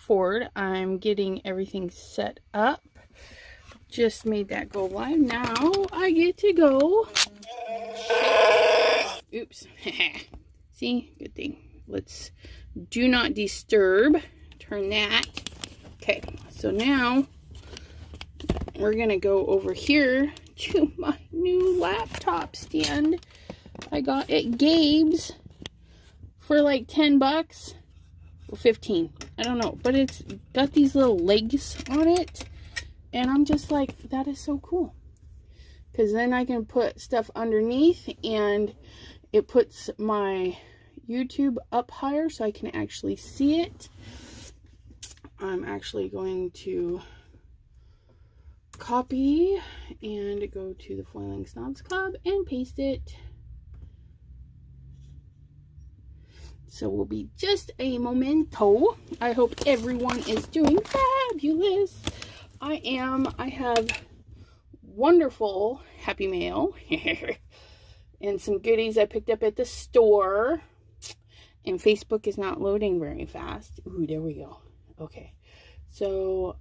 forward. I'm getting everything set up. Just made that go live. Now I get to go. Oops. See? Good thing. Let's do not disturb. Turn that. Okay. So now we're going to go over here to my new laptop stand I got at Gabe's for like 10 bucks or 15. I don't know. But it's got these little legs on it. And I'm just like, that is so cool. Because then I can put stuff underneath and it puts my YouTube up higher so I can actually see it. I'm actually going to copy and go to the Foiling Snobs Club and paste it. So we'll be just a momento. I hope everyone is doing fabulous. I am. I have wonderful Happy Mail and some goodies I picked up at the store. And Facebook is not loading very fast. Ooh, there we go. Okay. So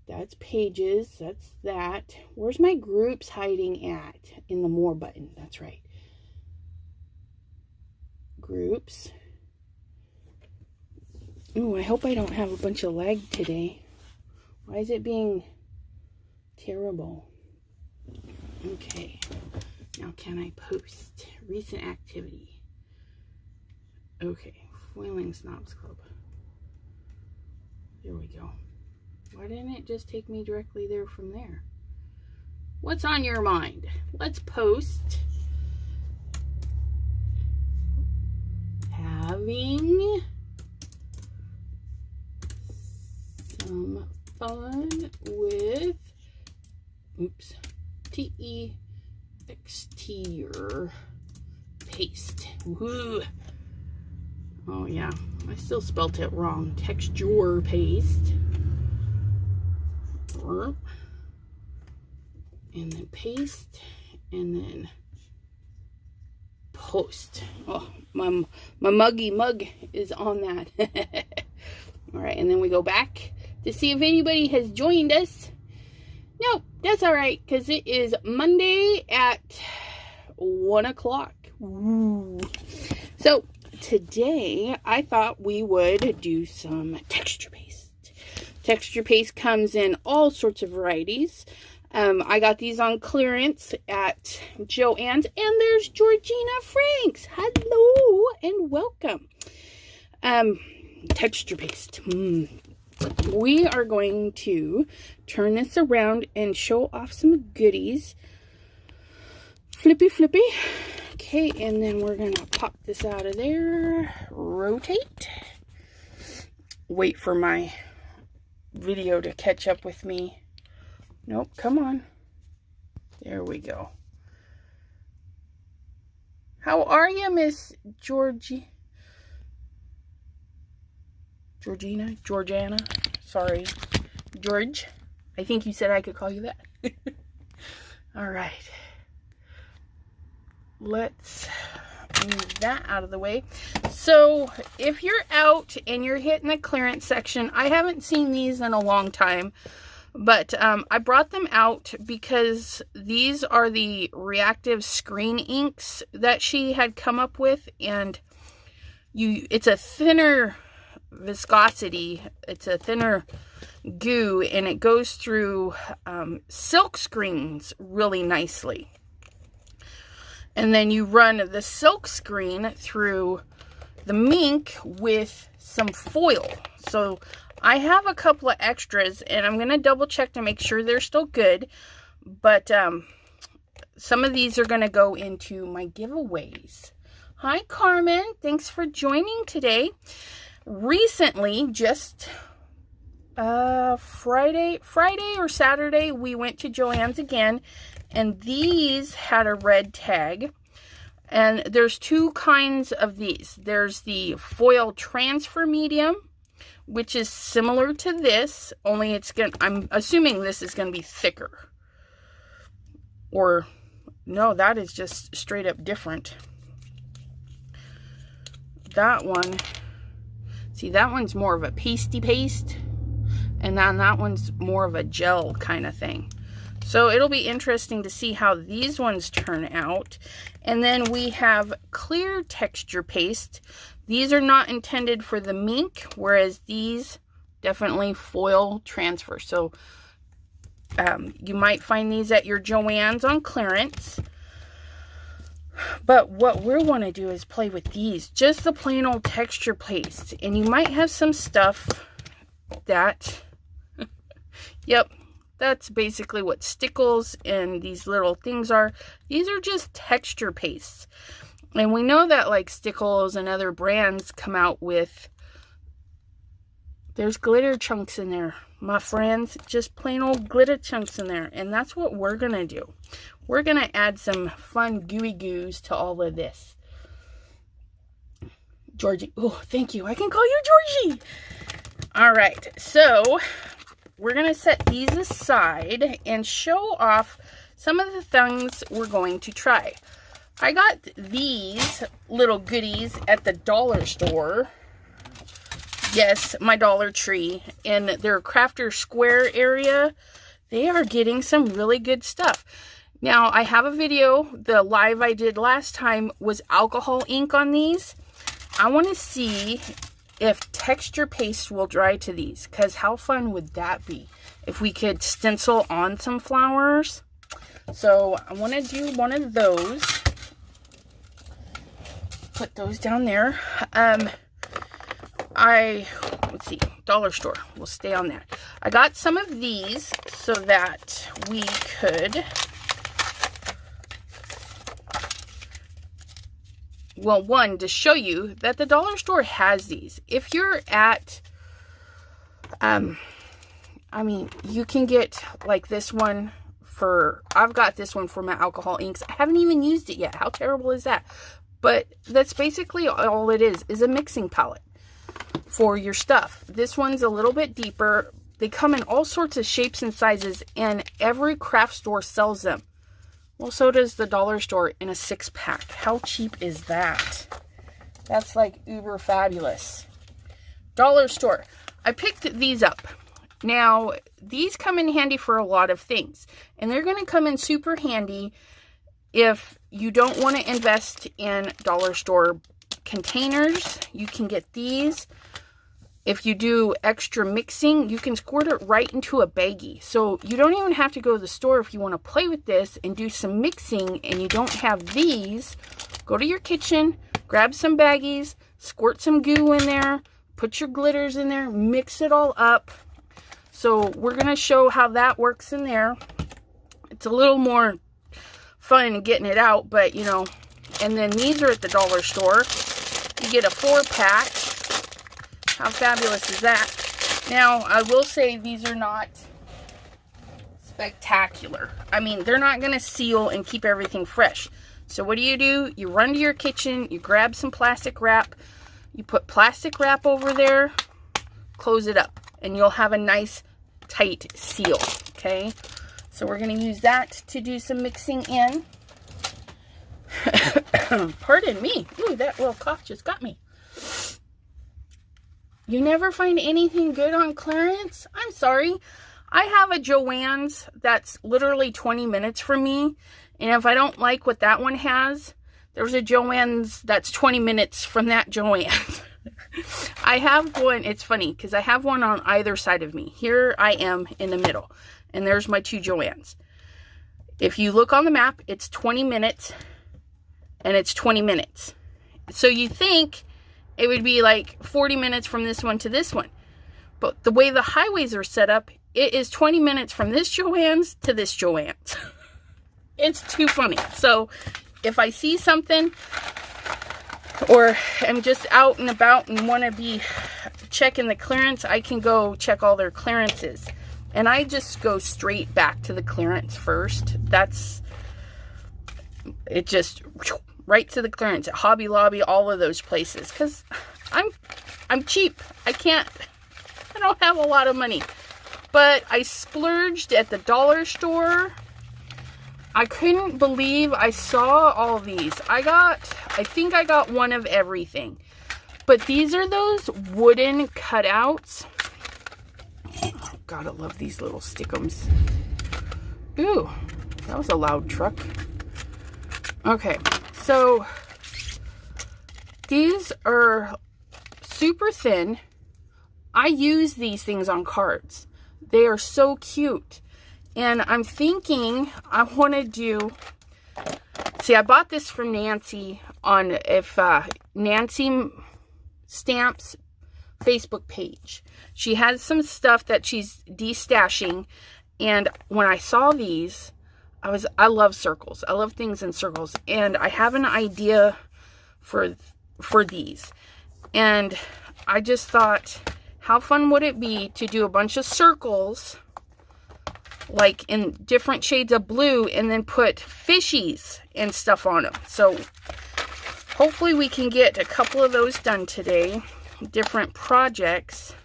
that's pages. That's that. Where's my groups hiding at? In the more button. That's right. Groups. Ooh, I hope I don't have a bunch of lag today. Why is it being terrible? Okay. Now can I post recent activity? Okay. Foiling Snobs Club. There we go. Why didn't it just take me directly there from there? What's on your mind? Let's post having some fun with, oops, texture paste. Woohoo! Oh yeah, I still spelt it wrong. Texture paste. And then paste, and then post. Oh, my muggy mug is on that. All right, and then we go back to see if anybody has joined us. No, that's all right, because it is Monday at 1 o'clock. So today I thought we would do some texture paste. Texture paste comes in all sorts of varieties. I got these on clearance at Joann's, and there's Georgina Franks. Hello and welcome. Texture paste. We are going to turn this around and show off some goodies. Flippy. Okay, and then we're going to pop this out of there. Rotate. Wait for my video to catch up with me. Nope, come on. There we go. How are you, Miss Georgiana? Sorry. George. I think you said I could call you that. All right. Let's move that out of the way. So, if you're out and you're hitting the clearance section, I haven't seen these in a long time. But I brought them out because these are the reactive screen inks that she had come up with. And it's a thinner viscosity. It's a thinner goo. And it goes through silk screens really nicely. And then you run the silk screen through the mink with some foil. So I have a couple of extras, and I'm going to double check to make sure they're still good. But some of these are going to go into my giveaways. Hi, Carmen. Thanks for joining today. Recently, just Friday or Saturday, we went to Joann's again, and these had a red tag. And there's two kinds of these. There's the foil transfer medium, which is similar to this, only I'm assuming this is going to be thicker. Or, no, that is just straight up different. That one, See, that one's more of a pasty paste, and then that one's more of a gel kind of thing. So it'll be interesting to see how these ones turn out. And then we have clear texture paste. These are not intended for the mink, whereas these definitely foil transfer. So you might find these at your Joann's on clearance. But what we want to do is play with these, just the plain old texture paste. And you might have some stuff that, yep, that's basically what stickles and these little things are. These are just texture pastes. And we know that like Stickles and other brands come out with, there's glitter chunks in there, my friends. Just plain old glitter chunks in there. And that's what we're going to do. We're going to add some fun gooey goos to all of this. Georgie. Oh, thank you. I can call you Georgie. All right. So we're going to set these aside and show off some of the things we're going to try. I got these little goodies at the dollar store. Yes, my Dollar Tree. In their Crafter Square area, they are getting some really good stuff. Now, I have a video. The live I did last time was alcohol ink on these. I want to see if texture paste will dry to these, because how fun would that be if we could stencil on some flowers? So I want to do one of those. Put those down there. Let's see, dollar store. We'll stay on that. I got some of these so that we could, well, one, to show you that the dollar store has these. If you're at, I mean, you can get like this one for, I've got this one for my alcohol inks. I haven't even used it yet. How terrible is that? But that's basically all it is a mixing palette for your stuff. This one's a little bit deeper. They come in all sorts of shapes and sizes, and every craft store sells them. Well, so does the dollar store in a 6-pack. How cheap is that? That's like uber fabulous. Dollar store. I picked these up. Now, these come in handy for a lot of things, and they're going to come in super handy if you don't want to invest in dollar store containers. You can get these. If you do extra mixing, you can squirt it right into a baggie. So you don't even have to go to the store if you want to play with this and do some mixing and you don't have these. Go to your kitchen, grab some baggies, squirt some goo in there, put your glitters in there, mix it all up. So we're going to show how that works in there. It's a little more fun getting it out, but you know. And then these are at the dollar store. You get a 4-pack. How fabulous is that? Now, I will say these are not spectacular. I mean, they're not going to seal and keep everything fresh. So what do? You run to your kitchen, you grab some plastic wrap, you put plastic wrap over there, close it up, and you'll have a nice tight seal, okay? So we're going to use that to do some mixing in. Pardon me. Ooh, that little cough just got me. You never find anything good on clearance? I'm sorry. I have a Joann's that's literally 20 minutes from me. And if I don't like what that one has, there's a Joann's that's 20 minutes from that Joann's. I have one. It's funny because I have one on either side of me. Here I am in the middle. And there's my 2 Joann's. If you look on the map, it's 20 minutes. And it's 20 minutes. So you think it would be like 40 minutes from this one to this one. But the way the highways are set up, it is 20 minutes from this Joann's to this Joann's. It's too funny. So if I see something or I'm just out and about and want to be checking the clearance, I can go check all their clearances. And I just go straight back to the clearance first. It just right to the clearance at Hobby Lobby, all of those places, because I'm cheap. I don't have a lot of money, but I splurged at the dollar store. I couldn't believe I saw all these. I think I got one of everything, But these are those wooden cutouts. Oh, God, I love these little stickums. Ooh, that was a loud truck. Okay, so these are super thin. I use these things on cards. They are so cute. And I'm thinking I want to do... See, I bought this from Nancy on Nancy Stamps Facebook page. She has some stuff that she's destashing. And when I saw these, I love circles. I love things in circles. And I have an idea for these. And I just thought, how fun would it be to do a bunch of circles, like in different shades of blue, and then put fishies and stuff on them. So hopefully we can get a couple of those done today. Different projects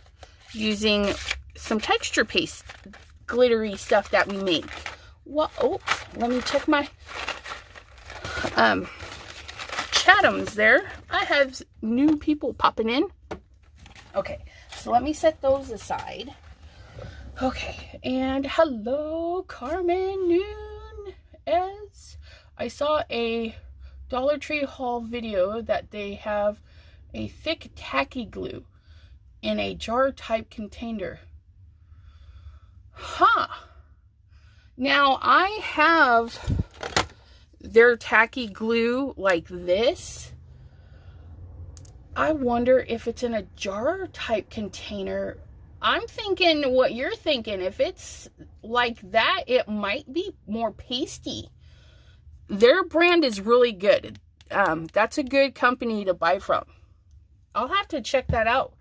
using some texture paste, glittery stuff that we make. Well, oh, let me check my Chatham's there. I have new people popping in. Okay, so let me set those aside. Okay, and hello, Carmen Nunez. I saw a Dollar Tree haul video that they have a thick tacky glue in a jar type container. Huh. Now, I have their tacky glue like this. I wonder if it's in a jar type container. I'm thinking what you're thinking. If it's like that, it might be more pasty. Their brand is really good. That's a good company to buy from. I'll have to check that out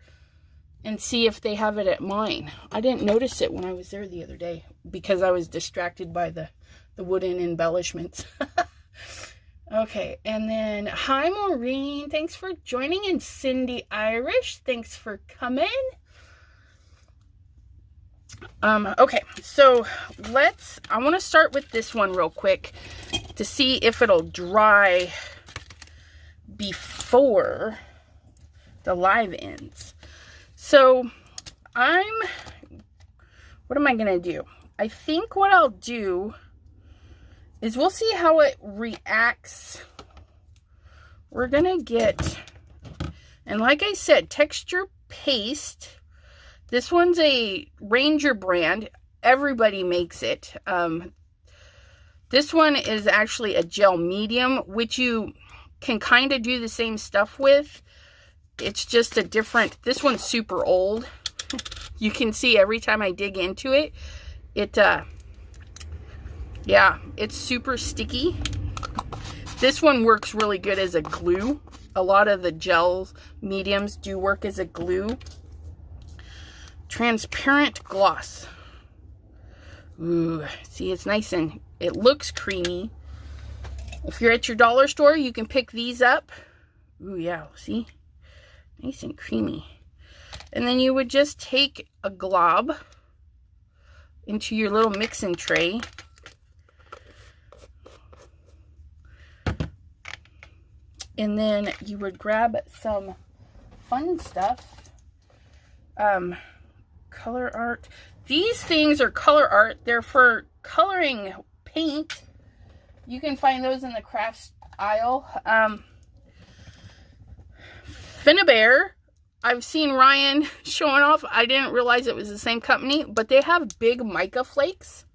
and see if they have it at mine. I didn't notice it when I was there the other day because I was distracted by the wooden embellishments. Okay, and then, hi Maureen, thanks for joining, and Cindy Irish, thanks for coming. Okay, so I want to start with this one real quick to see if it'll dry before the live ends. So, what am I going to do? I think what I'll do is we'll see how it reacts. We're going to get, and like I said, texture paste. This one's a Ranger brand. Everybody makes it. This one is actually a gel medium, which you can kind of do the same stuff with. It's just a different, this one's super old. You can see every time I dig into it, yeah, it's super sticky. This one works really good as a glue. A lot of the gels, mediums do work as a glue. Transparent gloss. Ooh, see, it's nice and it looks creamy. If you're at your dollar store, you can pick these up. Ooh, yeah, see? Nice and creamy. And then you would just take a glob into your little mixing tray. And then you would grab some fun stuff. Color art. These things are color art. They're for coloring paint. You can find those in the crafts aisle. Finnabair. I've seen Ryan showing off. I didn't realize it was the same company, but they have big mica flakes.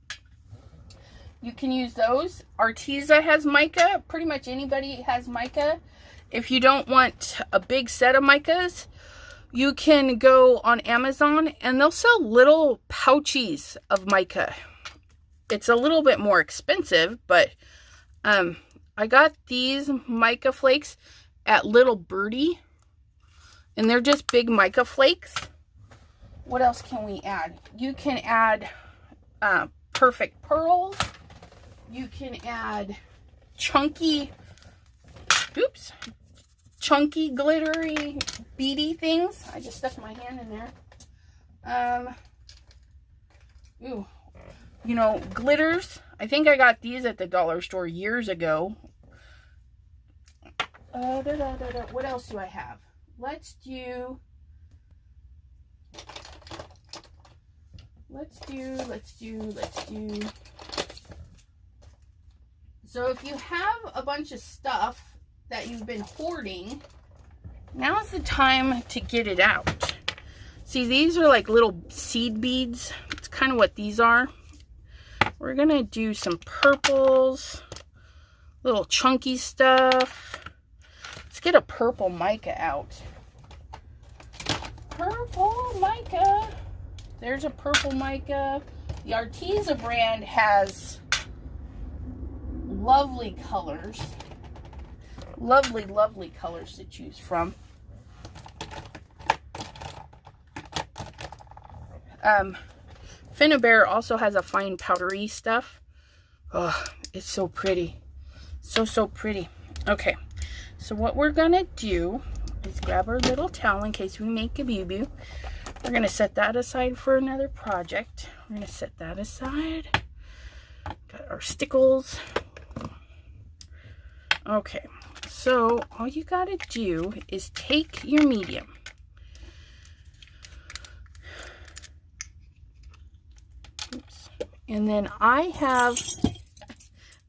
You can use those. Arteza has mica. Pretty much anybody has mica. If you don't want a big set of micas, you can go on Amazon and they'll sell little pouches of mica. It's a little bit more expensive, but I got these mica flakes at Little Birdie, and they're just big mica flakes. What else can we add? You can add perfect pearls. You can add chunky glittery beady things. I just stuck my hand in there. Ooh, you know, glitters. I think I got these at the dollar store years ago. What else do I have? let's do. So if you have a bunch of stuff that you've been hoarding, now's the time to get it out. See, these are like little seed beads. It's kind of what these are. We're gonna do some purples, little chunky stuff. Let's get a purple mica out. Purple mica. There's a purple mica. The Arteza brand has lovely colors. Lovely, lovely colors to choose from. Finnabair also has a fine powdery stuff. Oh, it's so pretty. So pretty. Okay, so what we're gonna do is grab our little towel in case we make a boo-boo. We're gonna set that aside for another project. We're gonna set that aside. Got our stickles. Okay, so all you gotta do is take your medium. Oops. And then I have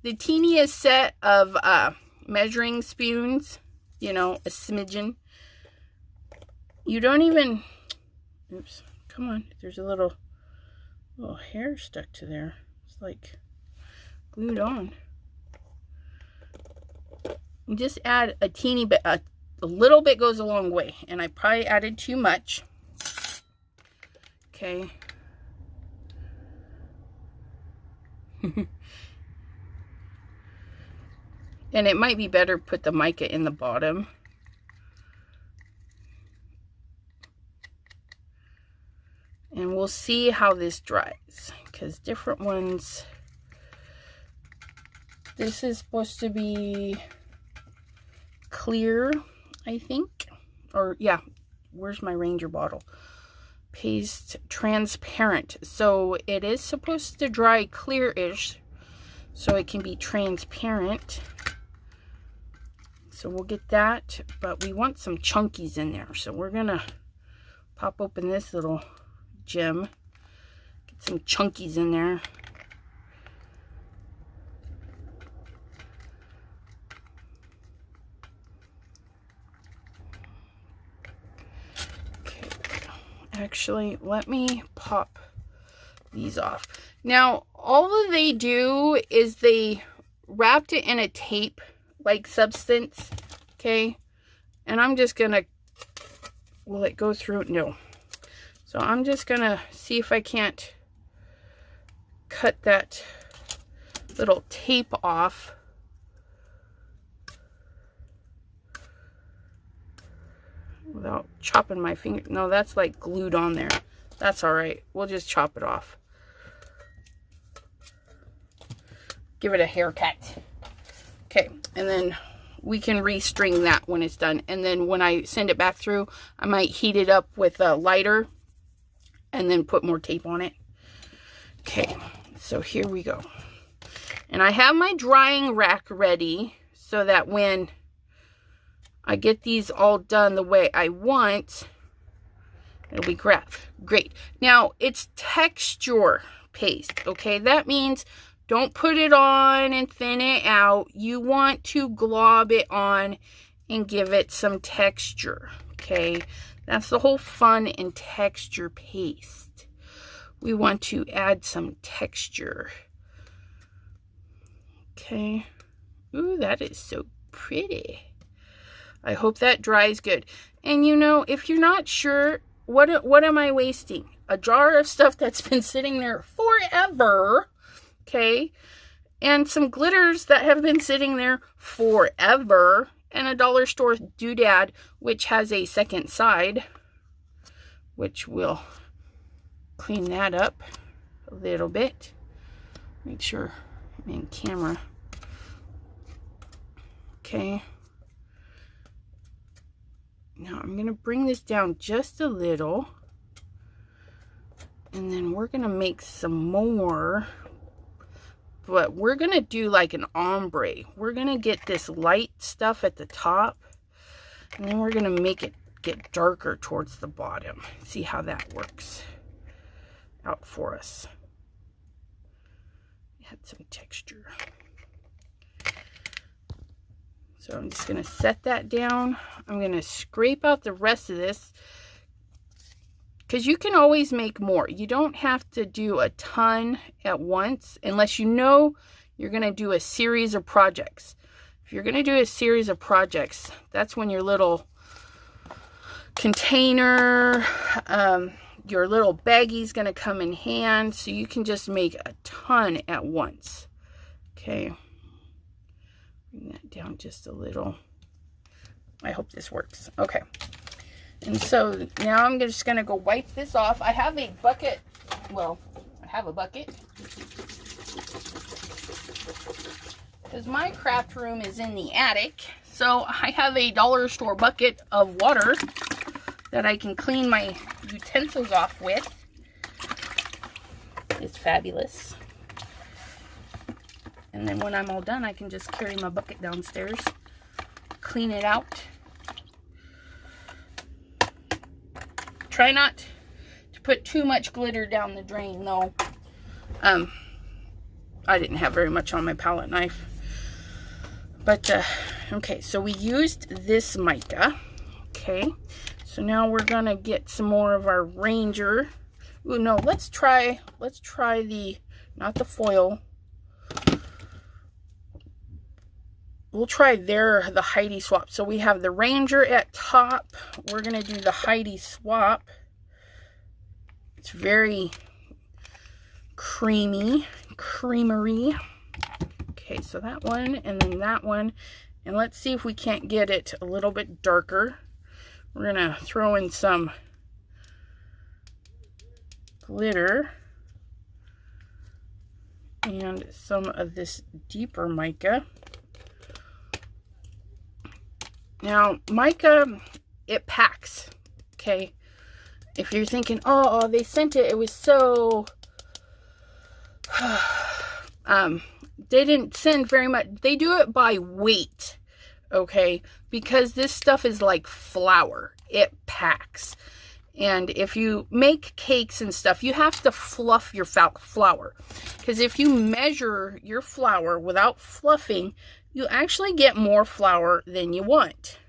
the teeniest set of measuring spoons, you know, a smidgen. You don't even, oops, come on, there's a little hair stuck to there. It's like glued on. You just add a teeny bit, a little bit goes a long way, and I probably added too much. Okay. And it might be better to put the mica in the bottom. And we'll see how this dries, because different ones, this is supposed to be clear, I think. Or yeah, where's my Ranger bottle? Paste transparent. So it is supposed to dry clear-ish, so it can be transparent. So we'll get that, but we want some chunkies in there. So we're gonna pop open this little gem, get some chunkies in there. Okay, actually, let me pop these off. Now, all that they do is they wrapped it in a tape like substance, okay? And I'm just gonna, will it go through? No. So I'm just gonna see if I can't cut that little tape off. Without chopping my finger. No, that's like glued on there. That's all right. We'll just chop it off. Give it a haircut. Okay, and then we can restring that when it's done. And then when I send it back through, I might heat it up with a lighter and then put more tape on it. Okay, so here we go. And I have my drying rack ready so that when I get these all done the way I want, it'll be great. Now, it's texture paste, okay? That means don't put it on and thin it out. You want to glob it on and give it some texture, okay? That's the whole fun in texture paste. We want to add some texture. Okay. Ooh, that is so pretty. I hope that dries good. And you know, if you're not sure, what am I wasting? A jar of stuff that's been sitting there forever. Okay, and some glitters that have been sitting there forever, and a dollar store doodad, which has a second side, which will clean that up a little bit. Make sure I'm in camera. Okay. Now I'm going to bring this down just a little, and then we're going to make some more. But we're going to do like an ombre. We're going to get this light stuff at the top. And then we're going to make it get darker towards the bottom. See how that works out for us. Add some texture. So I'm just going to set that down. I'm going to scrape out the rest of this, because you can always make more. You don't have to do a ton at once unless you know you're going to do a series of projects. If you're going to do a series of projects, that's when your little container, your little baggie is going to come in hand, so you can just make a ton at once. Okay. Bring that down just a little. I hope this works. Okay. And so now I'm just going to go wipe this off. I have a bucket. Well, I have a bucket, because my craft room is in the attic. So I have a dollar store bucket of water that I can clean my utensils off with. It's fabulous. And then when I'm all done, I can just carry my bucket downstairs, clean it out. Try not to put too much glitter down the drain, though. I didn't have very much on my palette knife. But, okay, so we used this mica. Okay, so now we're going to get some more of our Ranger. Ooh, no, let's try the, not the foil. We'll try the Heidi swap. So we have the Ranger at top. We're going to do the Heidi swap. It's very creamy, creamery. Okay, so that one and then that one. And let's see if we can't get it a little bit darker. We're going to throw in some glitter and some of this deeper mica. Now, mica, it packs, okay? If you're thinking, oh, they sent it, it was so... they didn't send very much. They do it by weight, okay? Because this stuff is like flour. It packs. And if you make cakes and stuff, you have to fluff your flour. Because if you measure your flour without fluffing, you actually get more flour than you want.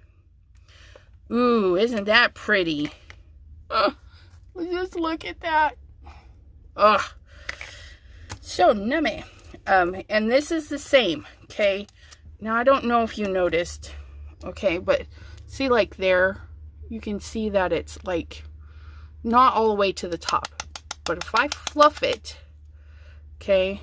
Ooh, isn't that pretty? Just look at that. Ugh. So nummy. And this is the same, okay? Now, I don't know if you noticed, okay? But see, like there, you can see that it's like not all the way to the top. But if I fluff it, okay,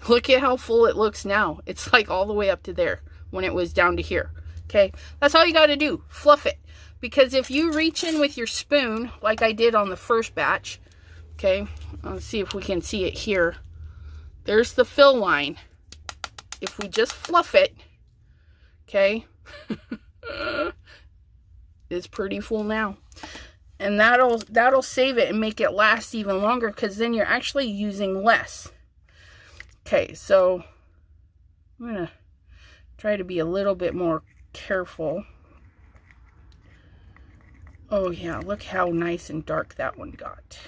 look at how full it looks now. It's like all the way up to there when it was down to here. Okay, that's all you got to do. Fluff it. Because if you reach in with your spoon, like I did on the first batch, okay, let's see if we can see it here. There's the fill line. If we just fluff it, okay, it's pretty full now. And that'll save it and make it last even longer, because then you're actually using less. Okay, so I'm going to try to be a little bit more careful. Oh yeah, look how nice and dark that one got.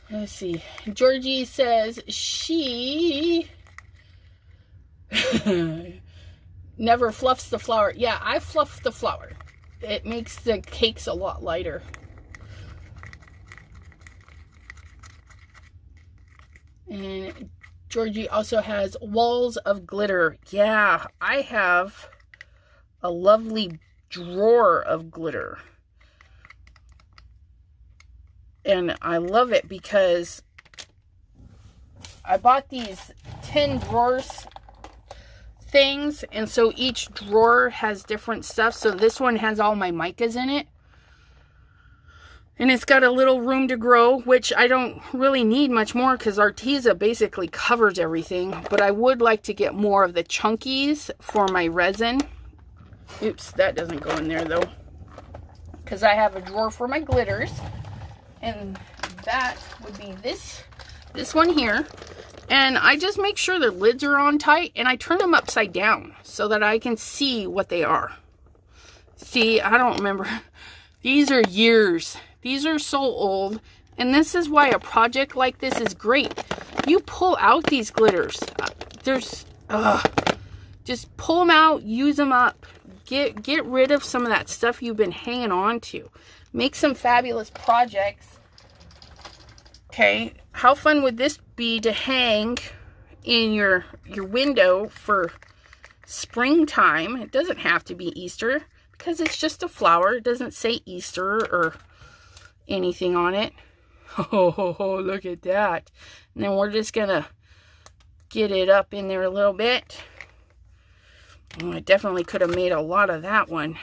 Let's see. Georgie says she never fluffs the flour. Yeah, I fluff the flour. It makes the cakes a lot lighter. And Georgie also has walls of glitter. Yeah, I have a lovely drawer of glitter. And I love it because I bought these 10 drawers things. And so each drawer has different stuff. So this one has all my micas in it. And it's got a little room to grow, which I don't really need much more because Arteza basically covers everything. But I would like to get more of the chunkies for my resin. Oops, that doesn't go in there though. Because I have a drawer for my glitters. And that would be this one here. And I just make sure their lids are on tight, and I turn them upside down so that I can see what they are. See, I don't remember. These are years. These are so old. And this is why a project like this is great. You pull out these glitters. Just pull them out, use them up. Get rid of some of that stuff you've been hanging on to. Make some fabulous projects. Okay, how fun would this be to hang in your window for springtime? It doesn't have to be Easter because it's just a flower. It doesn't say Easter or anything on it. Oh, look at that. And then we're just going to get it up in there a little bit. Oh, I definitely could have made a lot of that one.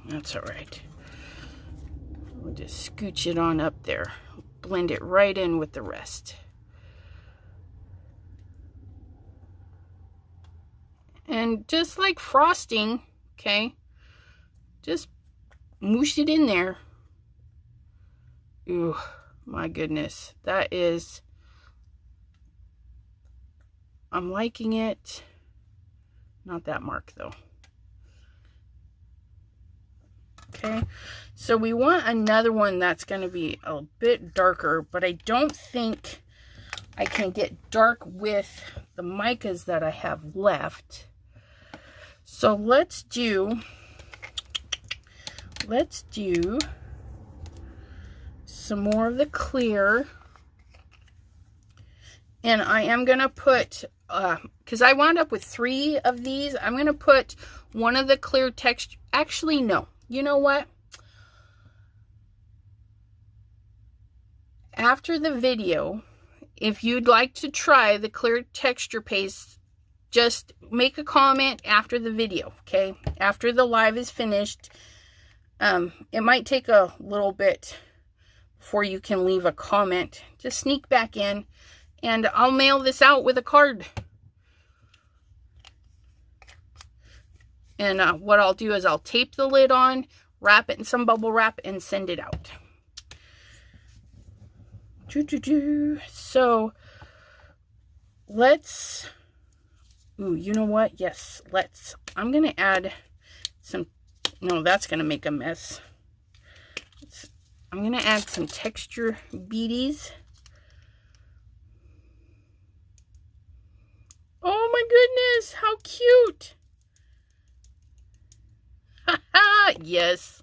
That's all right. We'll just scooch it on up there. Blend it right in with the rest. And just like frosting, okay, just moosh it in there. Ooh, my goodness. That is, I'm liking it. Not that mark though. Okay, so we want another one that's going to be a bit darker, but I don't think I can get dark with the micas that I have left. So let's do some more of the clear. And I am going to put, because I wound up with 3 of these, I'm going to put one of the clear texture. Actually, no. You know what? After the video, if you'd like to try the clear texture paste, just make a comment after the video, okay? After the live is finished. It might take a little bit before you can leave a comment. Just sneak back in, and I'll mail this out with a card. And what I'll do is I'll tape the lid on, wrap it in some bubble wrap, and send it out. So, let's... Ooh, you know what? Yes, let's... I'm going to add some... No, that's going to make a mess. I'm going to add some texture beadies. Oh my goodness, how cute! Yes.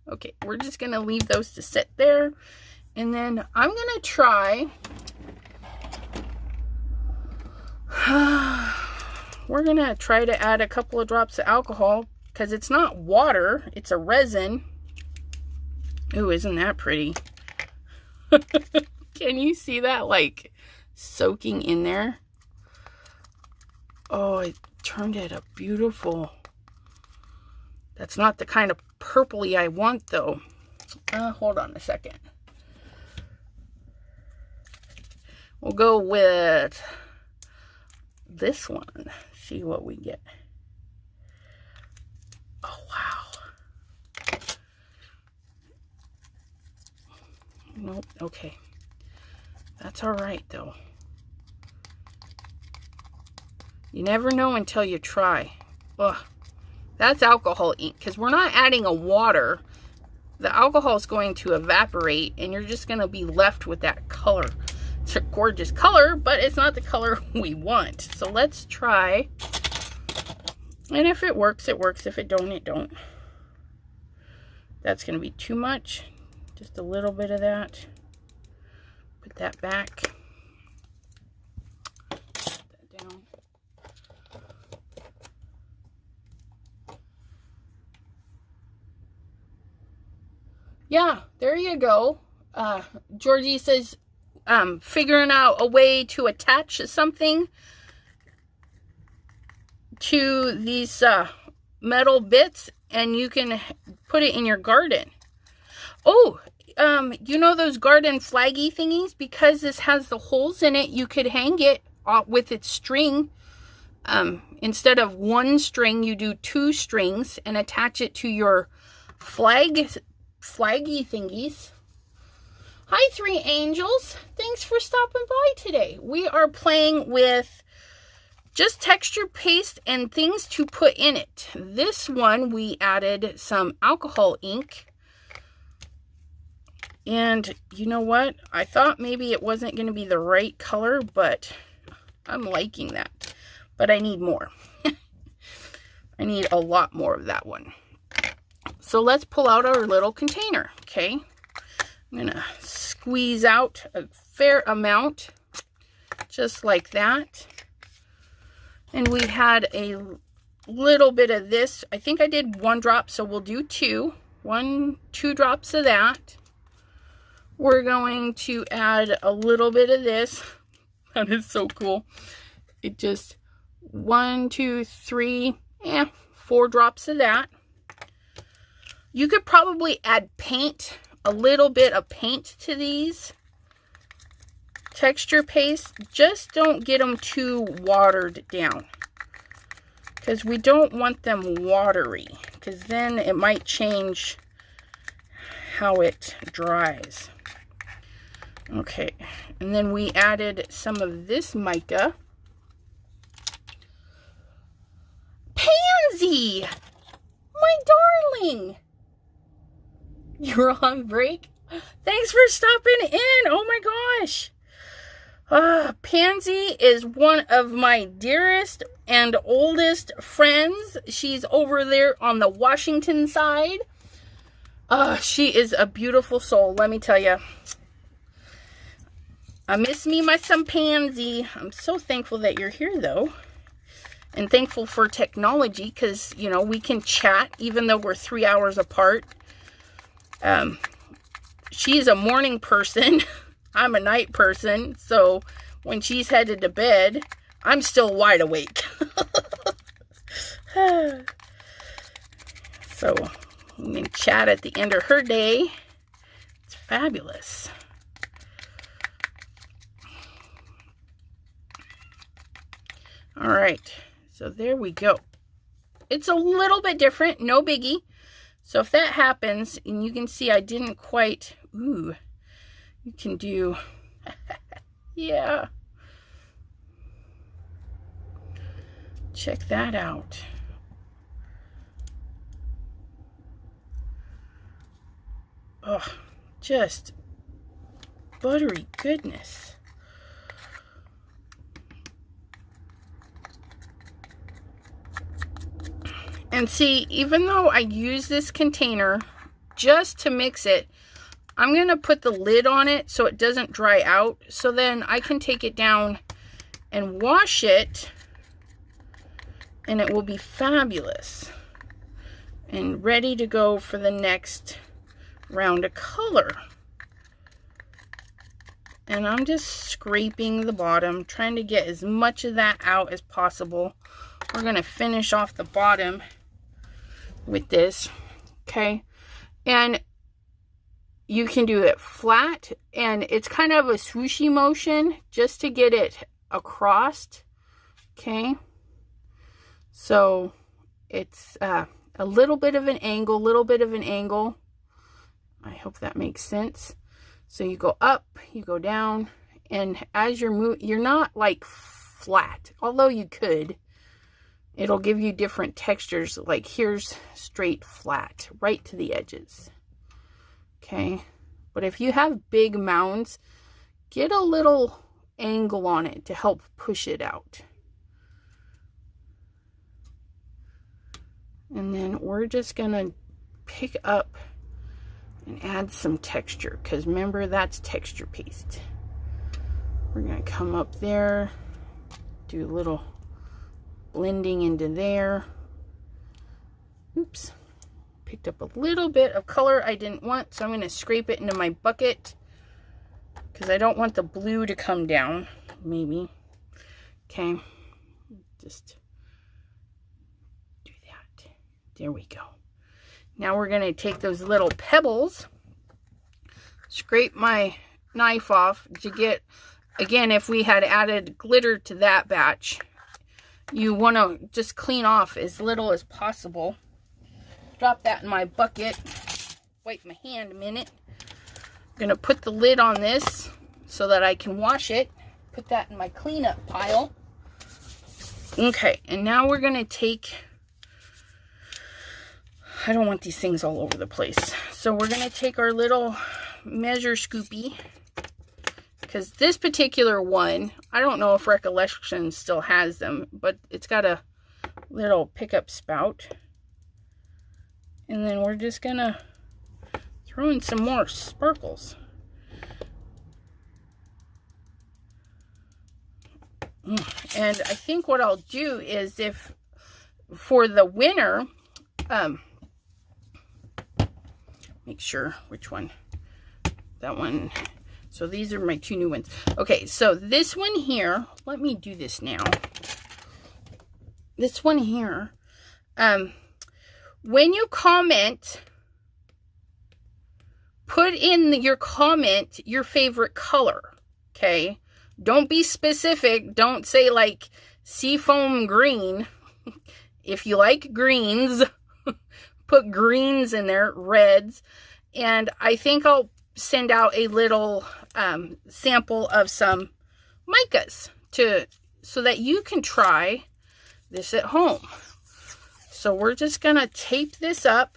Okay, we're just going to leave those to sit there. And then I'm going to try... we're going to try to add a couple of drops of alcohol, because it's not water, it's a resin. Ooh, isn't that pretty? Can you see that, like, soaking in there? Oh, it turned it a beautiful... That's not the kind of purpley I want, though. Hold on a second. We'll go with this one. See what we get. Oh, wow. Nope. Okay. That's all right, though. You never know until you try. Ugh. That's alcohol ink, because we're not adding a water. The alcohol is going to evaporate, and you're just going to be left with that color. It's a gorgeous color, but it's not the color we want. So let's try. And if it works, it works. If it don't, it don't. That's going to be too much. Just a little bit of that. Put that back. Put that down. Yeah, there you go. Georgie says, figuring out a way to attach something to these metal bits, and you can put it in your garden. Oh, you know those garden flaggy thingies? Because this has the holes in it, you could hang it with its string instead of one string, you do 2 strings and attach it to your flaggy thingies. Hi, 3 angels. Thanks for stopping by today. We are playing with just texture paste and things to put in it. This one, we added some alcohol ink. And you know what? I thought maybe it wasn't going to be the right color, but I'm liking that. But I need more. I need a lot more of that one. So let's pull out our little container, okay? I'm going to squeeze out a fair amount, just like that. And we had a little bit of this. I think I did 1 drop, so we'll do 2. 2 drops of that. We're going to add a little bit of this. That is so cool. It just 1, 2, 3, 4 drops of that. You could probably add paint, a little bit of paint to these. Texture paste, just don't get them too watered down. Because we don't want them watery. Because then it might change how it dries. Okay, and then we added some of this mica. Pansy! My darling! You're on break? Thanks for stopping in! Oh my gosh! Pansy is one of my dearest and oldest friends. She's over there on the Washington side. She is a beautiful soul, let me tell you. I miss me my some Pansy. I'm so thankful that you're here, though. And thankful for technology, because, you know, we can chat, even though we're 3 hours apart. She's a morning person. I'm a night person. So, when she's headed to bed, I'm still wide awake. So, we can chat at the end of her day. It's fabulous. All right, so there we go. It's a little bit different, no biggie. So if that happens, and you can see I didn't quite, you can do, yeah. Check that out. Oh, just buttery goodness. And see, even though I use this container just to mix it, I'm going to put the lid on it so it doesn't dry out. So then I can take it down and wash it, and it will be fabulous and ready to go for the next round of color. And I'm just scraping the bottom, trying to get as much of that out as possible. We're going to finish off the bottom with this, okay? And you can do it flat, and it's kind of a swooshy motion just to get it across, okay? So it's a little bit of an angle, I hope that makes sense. So you go up, you go down, and as you're moving, you're not like flat, although you could. It'll give you different textures, like here's straight flat, right to the edges. Okay, but if you have big mounds, get a little angle on it to help push it out. And then we're just gonna pick up and add some texture, because remember, that's texture paste. We're gonna come up there, do a little blending into there. Oops, picked up a little bit of color I didn't want, so I'm going to scrape it into my bucket because I don't want the blue to come down, maybe. Okay, just do that. There we go. Now we're going to take those little pebbles, scrape my knife off to get, again, if we had added glitter to that batch, you want to just clean off as little as possible. Drop that in my bucket. Wipe my hand a minute. I'm going to put the lid on this so that I can wash it. Put that in my cleanup pile. Okay, and now we're going to take... I don't want these things all over the place. So we're going to take our little measure scoopy. Because this particular one, I don't know if Recollection still has them, but it's got a little pickup spout. And then we're just going to throw in some more sparkles. And I think what I'll do is, if for the winner, make sure which one, that one. So these are my two new ones. Okay, so this one here, let me do this now. This one here, when you comment, put in your comment your favorite color, okay? Don't be specific. Don't say like seafoam green. If you like greens, put greens in there, reds. And I think I'll send out a little sample of some micas so that you can try this at home. So we're just going to tape this up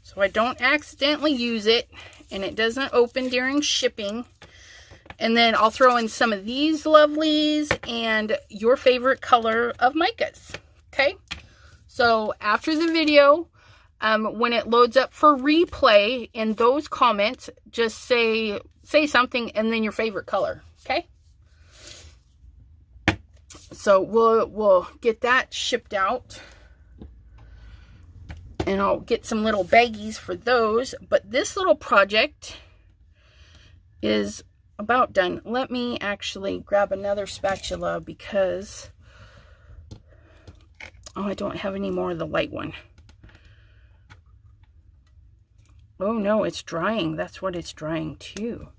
so I don't accidentally use it and it doesn't open during shipping. And then I'll throw in some of these lovelies and your favorite color of micas. Okay? So after the video, when it loads up for replay, in those comments, just say something and then your favorite color. Okay? So we'll get that shipped out. And I'll get some little baggies for those. But this little project is about done. Let me actually grab another spatula because I don't have any more of the light one. Oh no, it's drying. That's what it's drying too.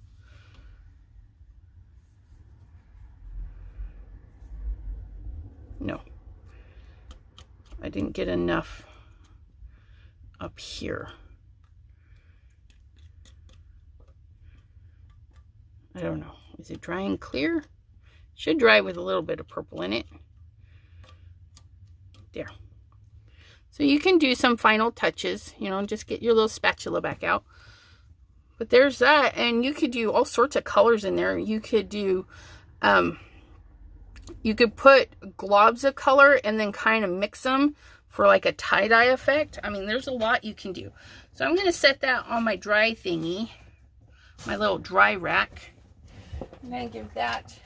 No, I didn't get enough up here. I don't know. Is it drying clear? Should dry with a little bit of purple in it. There. So you can do some final touches, you know, just get your little spatula back out. But there's that, and you could do all sorts of colors in there. You could do, you could put globs of color and then kind of mix them for like a tie-dye effect. I mean, there's a lot you can do. So I'm going to set that on my dry thingy, my little dry rack. I'm going to give that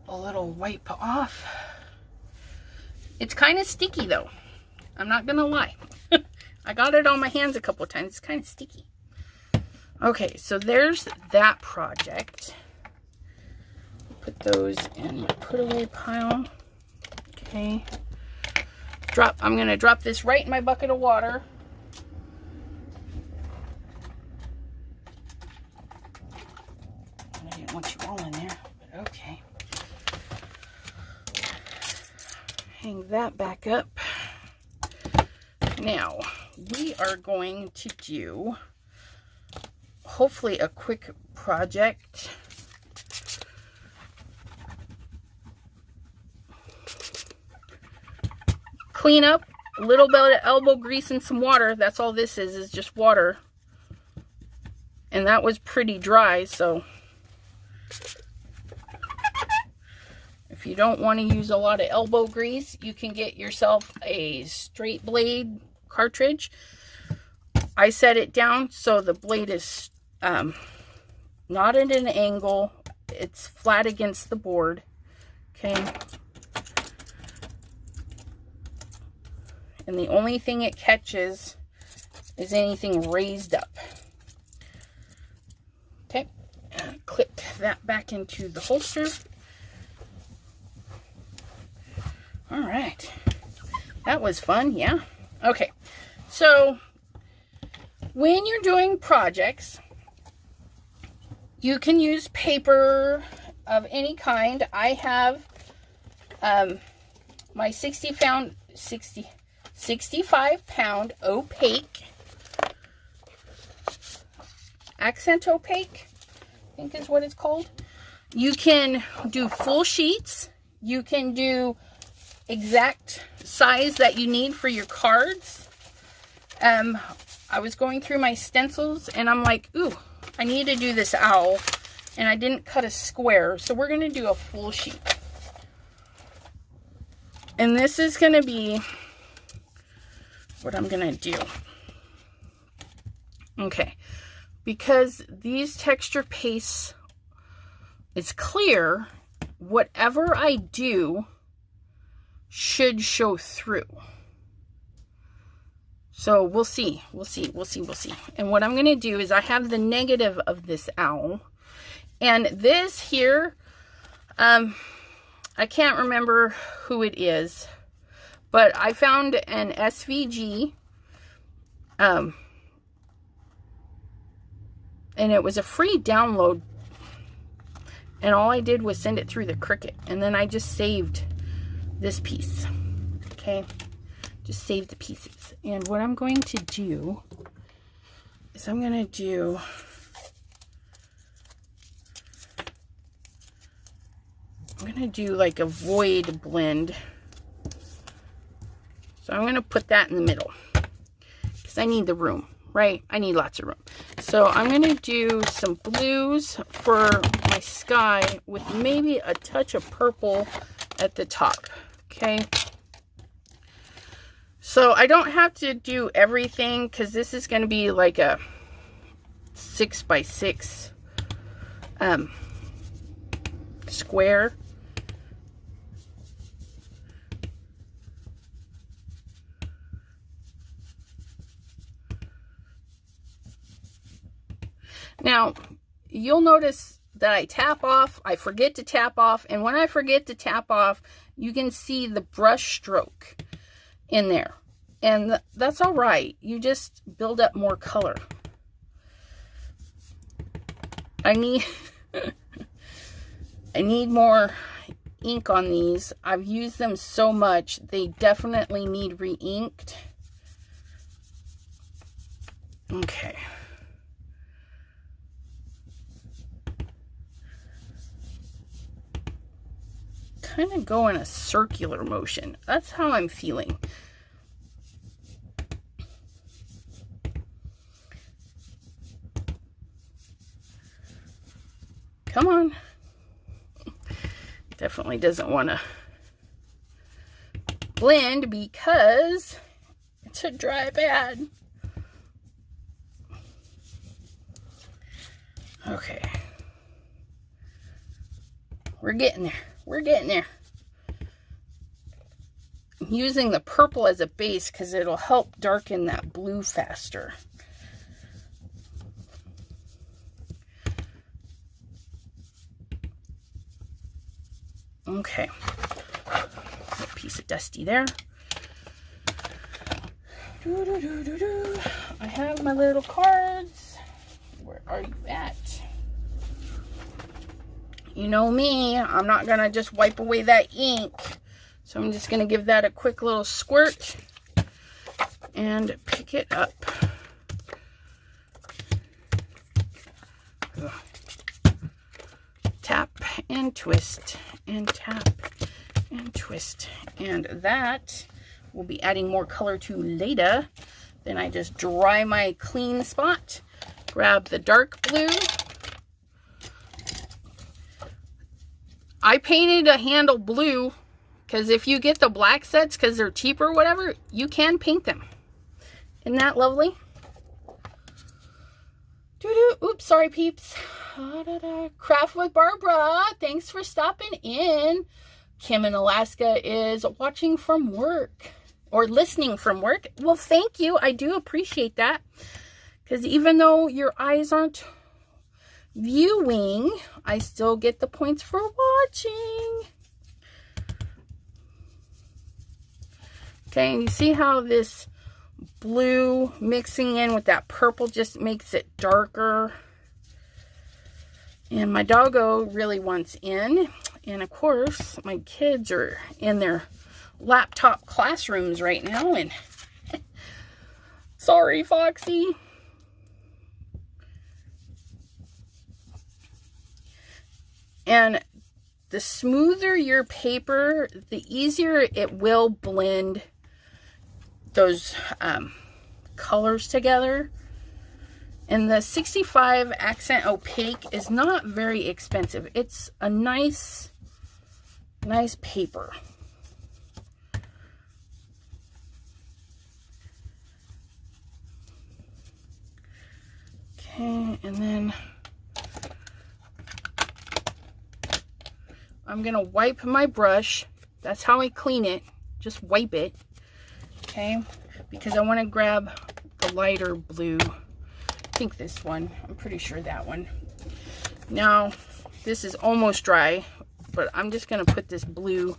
a little wipe off. It's kind of sticky though. I'm not going to lie. I got it on my hands a couple of times. It's kind of sticky. Okay, so there's that project. Put those in my put away pile. Okay. I'm going to drop this right in my bucket of water. I didn't want you all in there, but okay. Hang that back up. Now, we are going to do, hopefully, a quick project. Clean up, a little bit of elbow grease and some water. That's all this is just water. And that was pretty dry, so if you don't want to use a lot of elbow grease, you can get yourself a straight blade cartridge. I set it down so the blade is not at an angle. It's flat against the board. Okay. And the only thing it catches is anything raised up. Okay. Clip that back into the holster. All right. That was fun, yeah? Okay. So, when you're doing projects, you can use paper of any kind. I have my 65-pound opaque, accent opaque, I think is what it's called. You can do full sheets. You can do exact size that you need for your cards. I was going through my stencils and I'm like, ooh, I need to do this owl. And I didn't cut a square, so we're going to do a full sheet. And this is going to be what I'm going to do. Okay, because these texture pastes, it's clear, whatever I do should show through. So we'll see. And what I'm going to do is I have the negative of this owl. And this here, I can't remember who it is, but I found an SVG, and it was a free download, and all I did was send it through the Cricut, and then I just saved this piece, okay? Just save the pieces. And what I'm going to do is I'm going to do like a void blend. So I'm going to put that in the middle because I need the room, right? I need lots of room. So I'm going to do some blues for my sky with maybe a touch of purple at the top, okay? So I don't have to do everything because this is going to be like a 6x6 square. Now, you'll notice that I tap off, I forget to tap off, and when I forget to tap off, you can see the brush stroke in there. And that's all right. You just build up more color. I need I need more ink on these. I've used them so much, they definitely need re-inked. Okay. Kind of go in a circular motion. That's how I'm feeling. Come on. Definitely doesn't want to blend because it's a dry pad. Okay. We're getting there. We're getting there. I'm using the purple as a base because it'll help darken that blue faster. Okay. A piece of dusty there. I have my little cards. Where are you at? You know me, I'm not going to just wipe away that ink. So I'm just going to give that a quick little squirt and pick it up. Tap and twist and tap and twist. And that will be adding more color to later. Then I just dry my clean spot, grab the dark blue. I painted a handle blue because if you get the black sets because they're cheaper or whatever, you can paint them. Isn't that lovely? Oops, sorry peeps. Craft with Barbara. Thanks for stopping in. Kim in Alaska is watching from work or listening from work. Well, thank you. I do appreciate that because even though your eyes aren't viewing, I still get the points for watching. Okay, and you see how this blue mixing in with that purple just makes it darker. And my doggo really wants in. And of course, my kids are in their laptop classrooms right now, and sorry, Foxy. And the smoother your paper, the easier it will blend those colors together. And the 65 Accent Opaque is not very expensive. It's a nice paper. Okay, and then I'm gonna wipe my brush. That's how I clean it. Just wipe it. Okay, because I want to grab the lighter blue. I think this one. I'm pretty sure that one. Now, this is almost dry, but I'm just gonna put this blue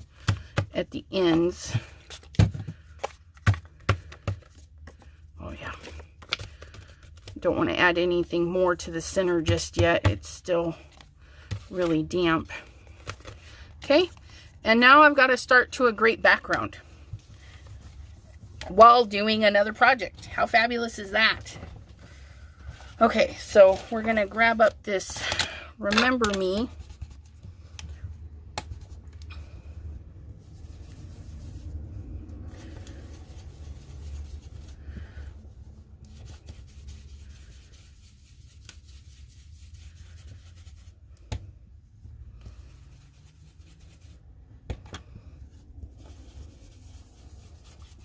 at the ends. Oh yeah. Don't want to add anything more to the center just yet. It's still really damp. Okay, and now I've got to start to a great background while doing another project. How fabulous is that? Okay, so we're going to grab up this Remember Me.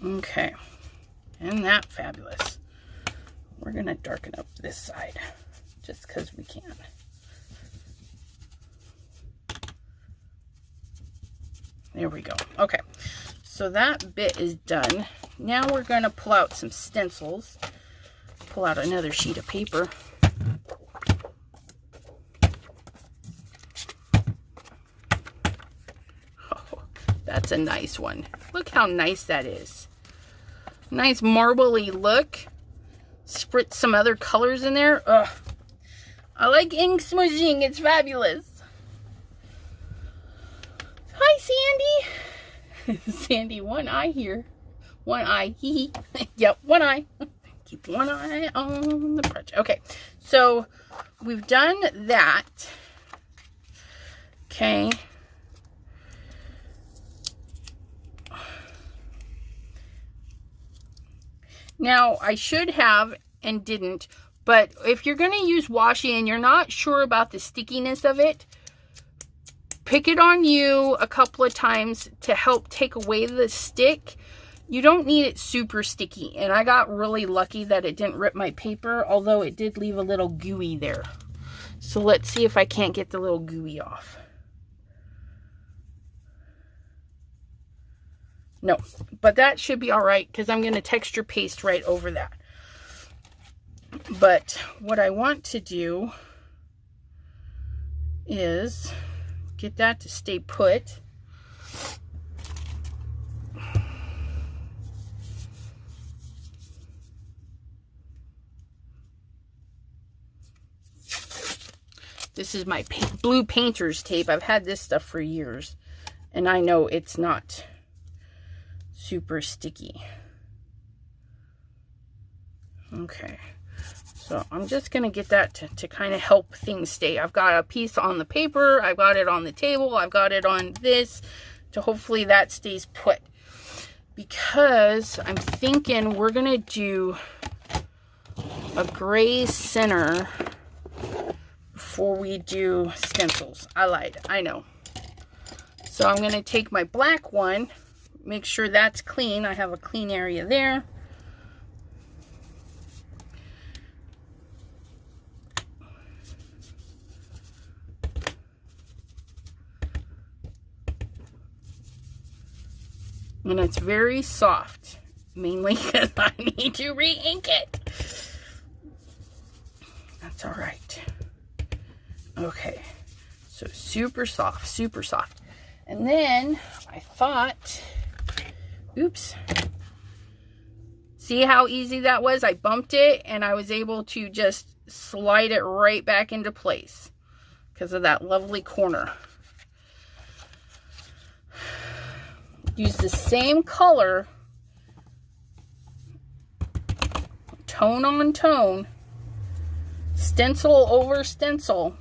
Okay, isn't that fabulous? We're going to darken up this side just because we can. There we go. Okay, so that bit is done. Now we're going to pull out some stencils. Pull out another sheet of paper. Oh, that's a nice one. Look how nice that is. Nice marbly look. Spritz some other colors in there. Ugh. I like ink smudging. It's fabulous. Hi, Sandy. Sandy, one eye here. One eye. Hee hee. Yep, one eye. Keep one eye on the brush. Okay, so we've done that. Okay. Now, I should have and didn't, but if you're going to use washi and you're not sure about the stickiness of it, pick it on you a couple of times to help take away the stick. You don't need it super sticky, and I got really lucky that it didn't rip my paper, although it did leave a little gooey there. So let's see if I can't get the little gooey off. No, but that should be all right because I'm going to texture paste right over that. But what I want to do is get that to stay put. This is my blue painter's tape. I've had this stuff for years, and I know it's not super sticky. Okay, so I'm just going to get that to kind of help things stay. I've got a piece on the paper, I've got it on the table, I've got it on this, to hopefully that stays put. Because I'm thinking we're going to do a gray center before we do stencils. I lied, I know. So I'm going to take my black one, make sure that's clean. I have a clean area there. And it's very soft, mainly because I need to re-ink it. That's all right. Okay, so super soft, super soft. And then I thought, oops, see how easy that was? I bumped it and I was able to just slide it right back into place because of that lovely corner. use the same color, tone on tone, stencil over stencil.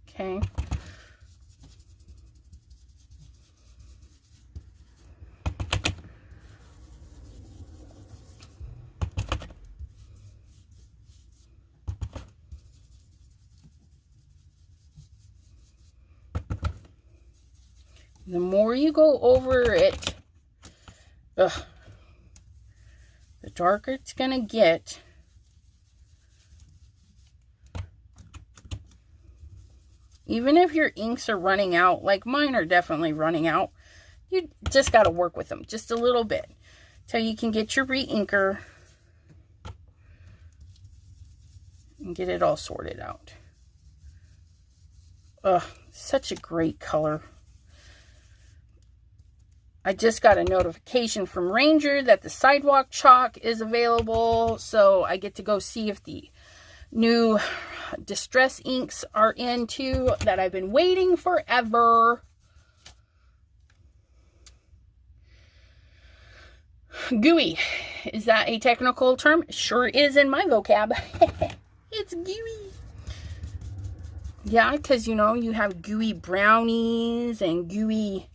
Okay. The more you go over it, the darker it's gonna get. Even if your inks are running out, like mine are definitely running out, you just got to work with them just a little bit till you can get your re-inker and get it all sorted out. Ugh, such a great color. I just got a notification from Ranger that the sidewalk chalk is available, so I get to go see if the new distress inks are in too, that I've been waiting forever. Gooey, is that a technical term? Sure is in my vocab. It's gooey. Yeah, because you know, you have gooey brownies and gooey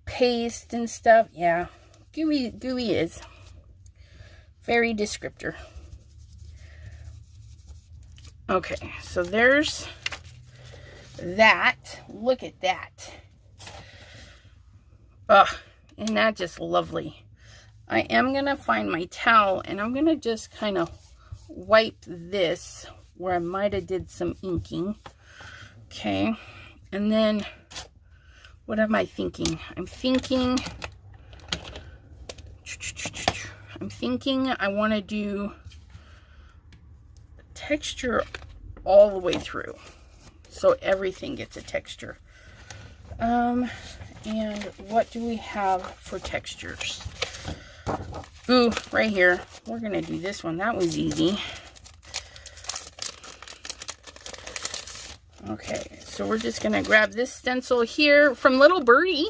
paste and stuff. Yeah, gooey is very descriptor. Okay, so there's that. Look at that. Ugh, isn't that just lovely? I am going to find my towel and I'm going to just kind of wipe this where I might have did some inking. Okay, and then what am I thinking? I'm thinking I want to do texture all the way through, so everything gets a texture. And what do we have for textures? Ooh, right here. We're gonna do this one. That was easy. Okay, so we're just gonna grab this stencil here from Little Birdie.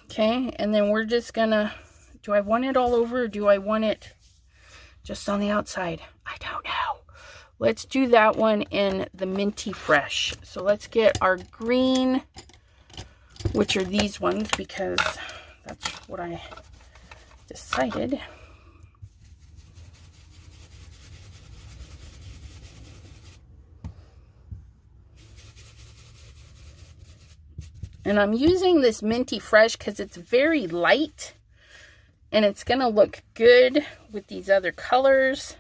Okay, and then we're just gonna, do I want it all over or do I want it just on the outside? I don't know. Let's do that one in the Minty Fresh. So let's get our green, which are these ones, because that's what I decided. And I'm using this Minty Fresh because it's very light and it's going to look good with these other colors.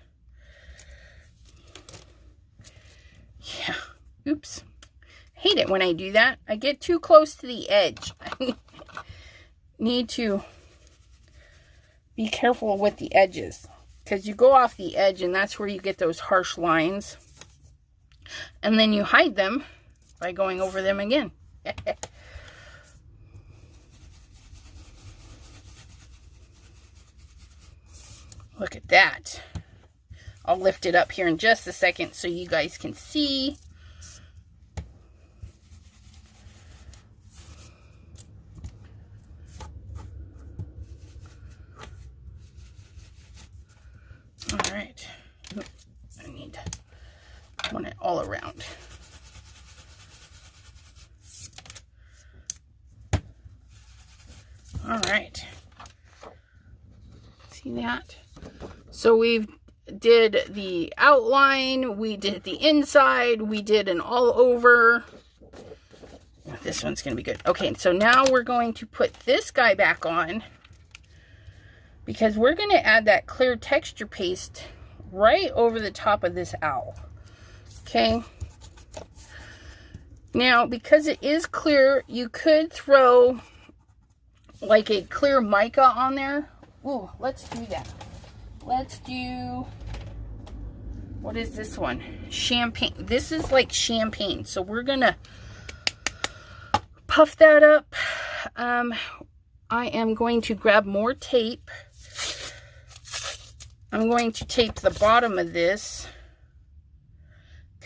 Yeah, oops. Hate it when I do that. I get too close to the edge. I need to be careful with the edges because you go off the edge and that's where you get those harsh lines. And then you hide them by going over them again. Look at that. I'll lift it up here in just a second so you guys can see. All right. I want it all around. All right. See that? So we've did the outline, we did the inside, we did an all over. This one's going to be good. Okay, so now we're going to put this guy back on because we're going to add that clear texture paste right over the top of this owl. Okay. Now, because it is clear, you could throw like a clear mica on there. Ooh, let's do that. Let's do, what is this one? Champagne. This is like champagne. So we're going to puff that up. I am going to grab more tape. I'm going to tape the bottom of this.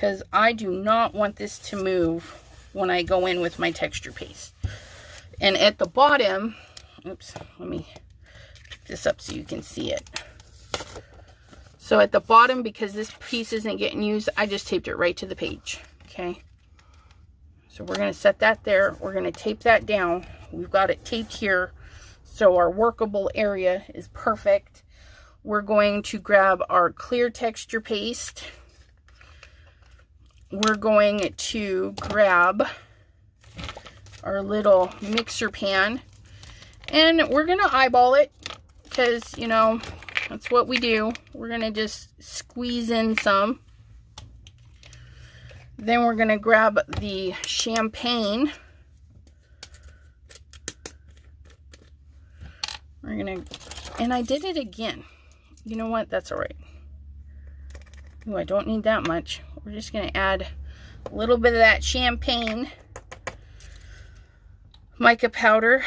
because I do not want this to move when I go in with my texture paste. And at the bottom, oops, let me pick this up so you can see it. So at the bottom, because this piece isn't getting used, I just taped it right to the page, okay? So we're going to set that there. We're going to tape that down. We've got it taped here, so our workable area is perfect. We're going to grab our clear texture paste. We're going to grab our little mixer pan, and we're going to eyeball it because, you know, that's what we do. We're going to just squeeze in some. Then we're going to grab the champagne. We're going to, and I did it again. You know what? That's all right. Ooh, I don't need that much. We're just going to add a little bit of that champagne mica powder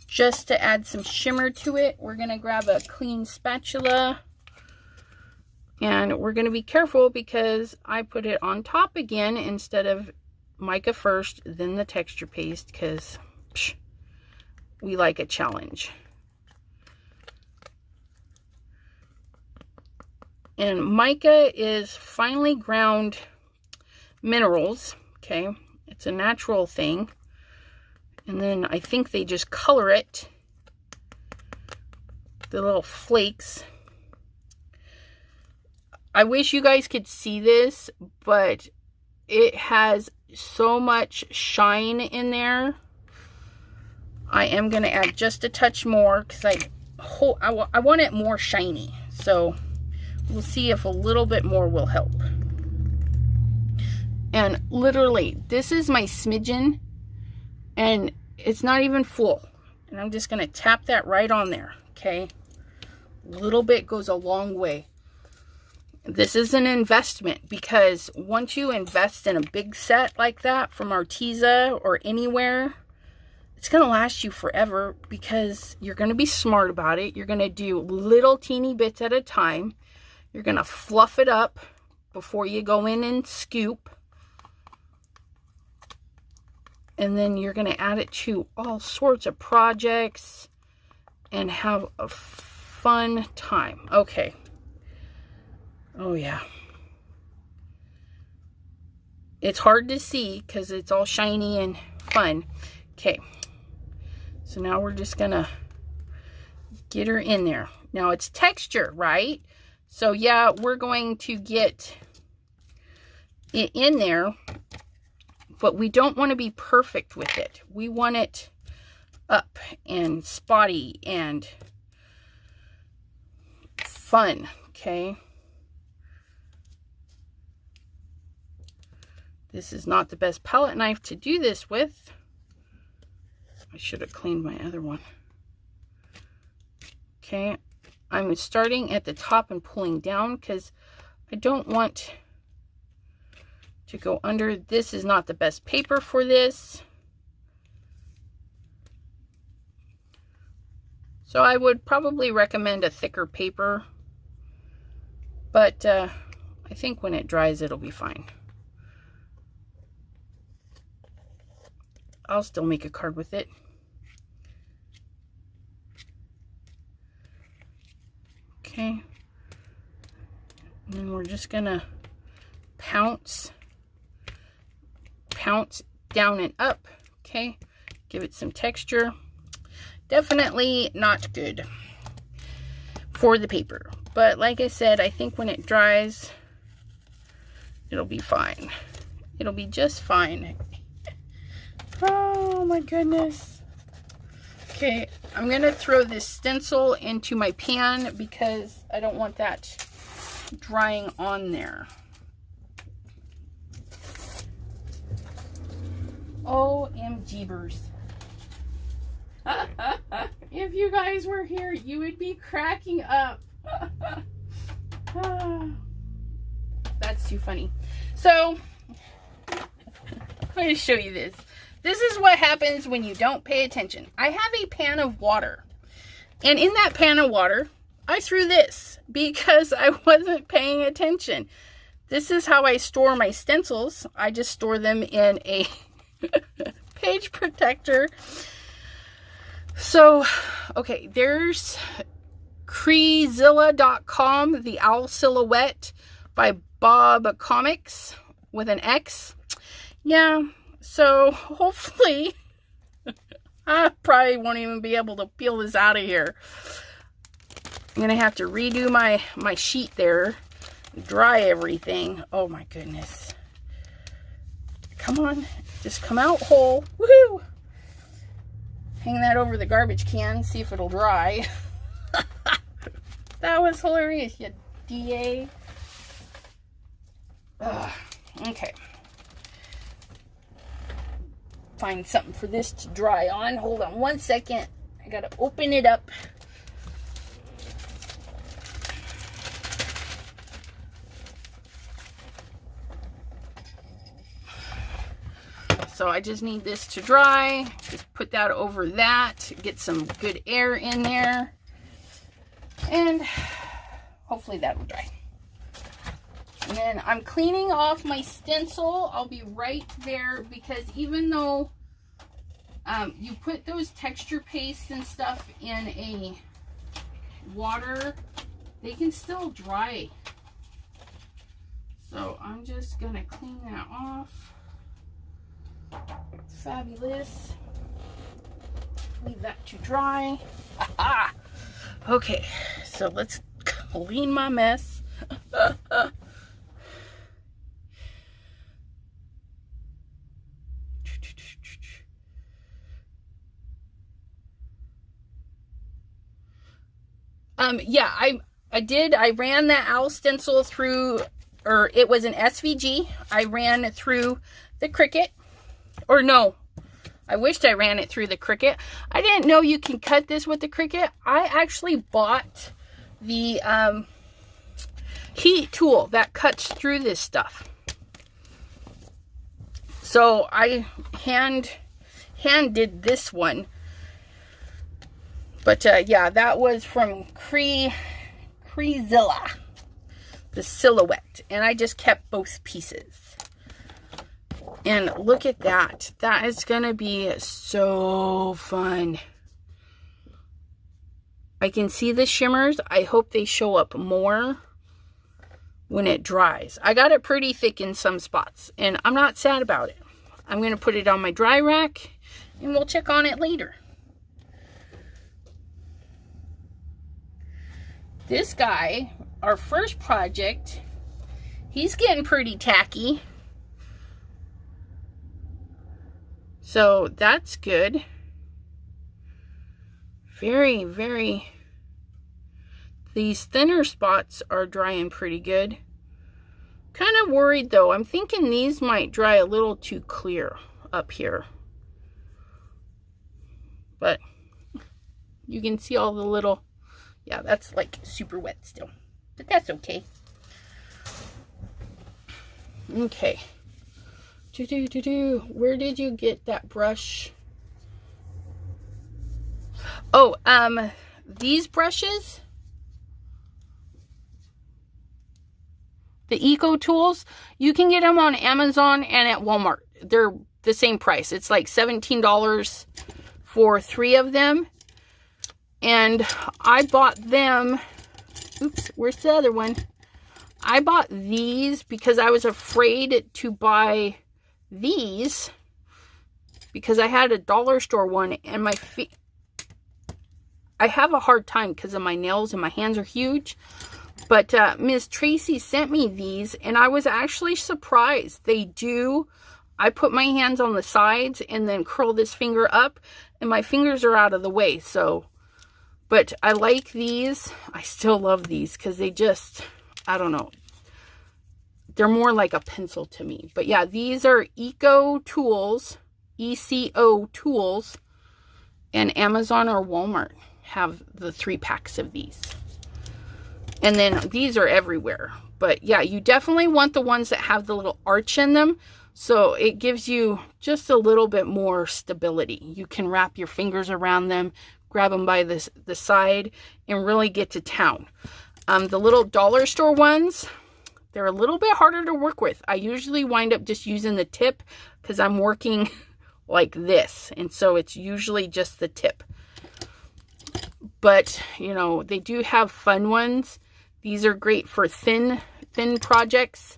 just to add some shimmer to it. We're going to grab a clean spatula, and we're going to be careful because I put it on top again instead of mica first, then the texture paste, because we like a challenge. And mica is finely ground minerals, okay? It's a natural thing. And then I think they just color it, the little flakes. I wish you guys could see this, but it has so much shine in there. I am going to add just a touch more because I want it more shiny. So we'll see if a little bit more will help. And literally, this is my smidgen, and it's not even full. And I'm just going to tap that right on there, okay? A little bit goes a long way. This is an investment, because once you invest in a big set like that from Arteza or anywhere, it's going to last you forever because you're going to be smart about it. You're going to do little teeny bits at a time. You're going to fluff it up before you go in and scoop. And then you're going to add it to all sorts of projects and have a fun time. Okay. Oh, yeah. It's hard to see because it's all shiny and fun. Okay. So now we're just going to get her in there. Now it's texture, right? So yeah, we're going to get it in there, but we don't want to be perfect with it. We want it up and spotty and fun, okay? This is not the best palette knife to do this with. I should have cleaned my other one. Okay, I'm starting at the top and pulling down because I don't want to go under. This is not the best paper for this. So I would probably recommend a thicker paper, but I think when it dries it'll be fine. I'll still make a card with it. Okay. And then we're just gonna pounce down and up. Okay. Give it some texture. Definitely not good for the paper. But like I said, I think when it dries, it'll be fine. It'll be just fine. Oh my goodness. Okay, I'm going to throw this stencil into my pan because I don't want that drying on there. OMGbers. If you guys were here, you would be cracking up. That's too funny. So, let me show you this. This is what happens when you don't pay attention. I have a pan of water. And in that pan of water, I threw this because I wasn't paying attention. this is how I store my stencils. I just store them in a page protector. So, okay, there's Creezilla.com, the Owl Silhouette by Bob Comics with an X. Yeah, so hopefully I probably won't even be able to peel this out of here. I'm gonna have to redo my sheet there, dry everything. Oh my goodness. Come on, just come out whole. Woohoo! Hang that over the garbage can, see if it'll dry. That was hilarious, you DA. Okay. Find something for this to dry on. Hold on one second. I gotta open it up. So I just need this to dry. Just put that over that. Get some good air in there. And hopefully that'll dry. And then I'm cleaning off my stencil. I'll be right there because even though you put those texture pastes and stuff in a water, they can still dry. So I'm just gonna clean that off. Fabulous. Leave that to dry. Aha! Okay, so let's clean my mess. Yeah, I ran that owl stencil through, or it was an SVG. I ran it through the Cricut. Or no, I wished I ran it through the Cricut. I didn't know you can cut this with the Cricut. I actually bought the heat tool that cuts through this stuff. So I hand did this one. But yeah, that was from Creezilla, the Silhouette. And I just kept both pieces. And look at that. That is going to be so fun. I can see the shimmers. I hope they show up more when it dries. I got it pretty thick in some spots, and I'm not sad about it. I'm going to put it on my dry rack, and we'll check on it later. This guy, our first project, he's getting pretty tacky. So that's good. Very, very, these thinner spots are drying pretty good. Kind of worried though. I'm thinking these might dry a little too clear up here. But you can see all the little, yeah, that's like super wet still. But that's okay. Okay. Where did you get that brush? Oh, these brushes, the Eco Tools, you can get them on Amazon and at Walmart. They're the same price. It's like $17 for 3 of them. And I bought them. Oops, where's the other one? I bought these because I was afraid to buy these because I had a dollar store one and my feet, I have a hard time because of my nails and my hands are huge. But Miss Tracy sent me these and I was actually surprised. They do, I put my hands on the sides and then curl this finger up and my fingers are out of the way. So, but I like these. I still love these because they just, I don't know. They're more like a pencil to me. But yeah, these are Eco Tools, ECO Tools, and Amazon or Walmart have the 3 packs of these. And then these are everywhere. But yeah, you definitely want the ones that have the little arch in them. So it gives you just a little bit more stability. You can wrap your fingers around them, grab them by the side, and really get to town. The little dollar store ones, They're a little bit harder to work with. I usually wind up just using the tip because I'm working like this. And so it's usually just the tip. But, you know, they do have fun ones. These are great for thin projects.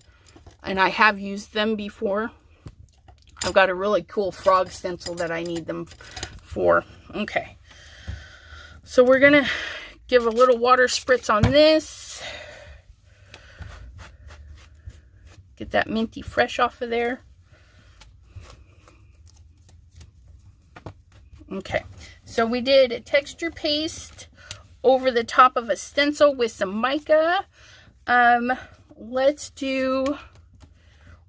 And I have used them before. I've got a really cool frog stencil that I need them for. Okay. So we're going to give a little water spritz on this. Get that minty fresh off of there. Okay, so we did a texture paste over the top of a stencil with some mica. Let's do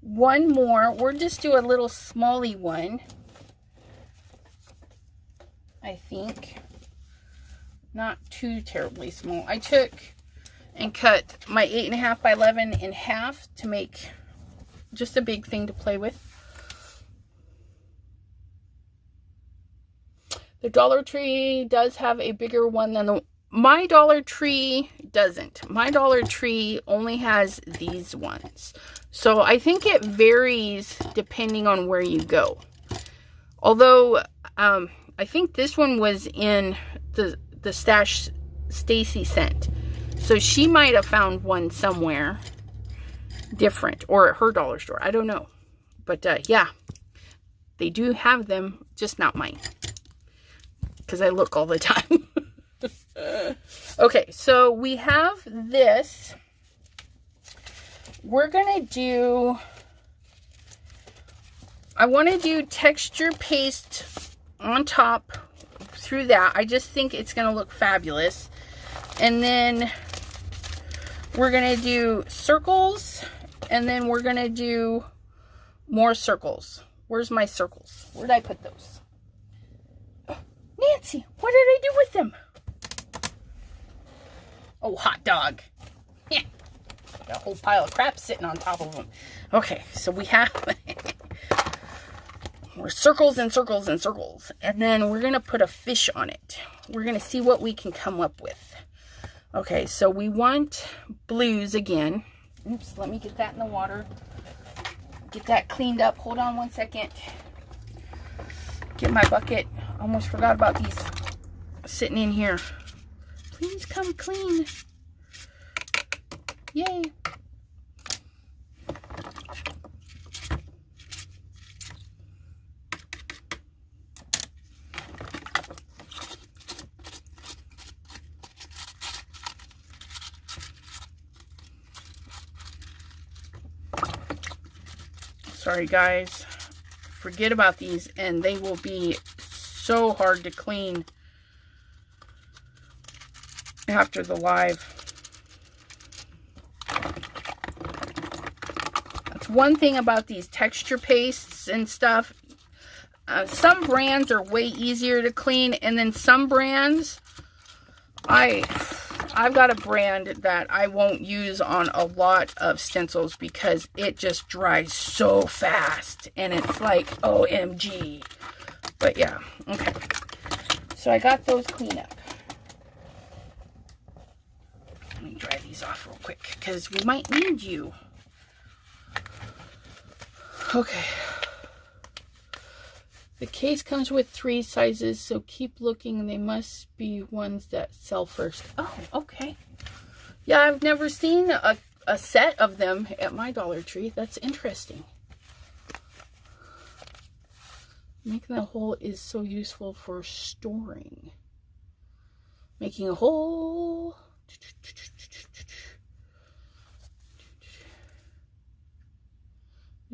one more. We'll just do a little smally one, I think. Not too terribly small. I took and cut my 8.5 by 11 in half to make just a big thing to play with. The Dollar Tree does have a bigger one than my Dollar Tree doesn't. My Dollar Tree only has these ones. So I think it varies depending on where you go. Although I think this one was in the Stash Stacy sent. So she might have found one somewhere different or at her dollar store. I don't know. But yeah, they do have them, just not mine. Because I look all the time. Okay, so we have this. We're going to do, I want to do texture paste on top through that. I just think it's going to look fabulous. And then we're going to do circles. And then we're going to do more circles. Where's my circles? Where did I put those? Nancy, what did I do with them? Oh, hot dog. Yeah. Got a whole pile of crap sitting on top of them. Okay, so we have more circles and circles and circles. And then we're going to put a fish on it. We're going to see what we can come up with. Okay, so we want blues again. Oops, let me get that in the water. Get that cleaned up. Hold on one second. Get my bucket. Almost forgot about these sitting in here. Please come clean. Yay. Sorry guys, forget about these and they will be so hard to clean after the live. That's one thing about these texture pastes and stuff. Some brands are way easier to clean, and then some brands, I've got a brand that I won't use on a lot of stencils because it just dries so fast and it's like OMG. But yeah, okay. So I got those cleaned up. Let me dry these off real quick because we might need you. Okay. The case comes with 3 sizes, so keep looking. They must be ones that sell first. Oh, okay. Yeah, I've never seen a set of them at my Dollar Tree. That's interesting. Making a hole is so useful for storing. Making a hole.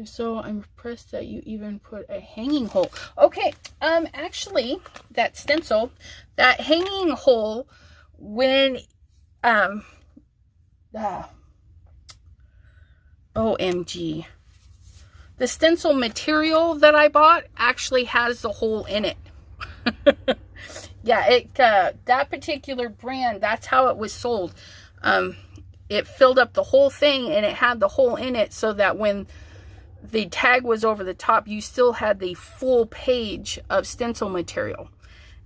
So I'm impressed that you even put a hanging hole. Okay, actually, that stencil, that hanging hole, when, OMG. The stencil material that I bought actually has the hole in it. Yeah, that particular brand, that's how it was sold. It filled up the whole thing and it had the hole in it so that when the tag was over the top, you still had the full page of stencil material.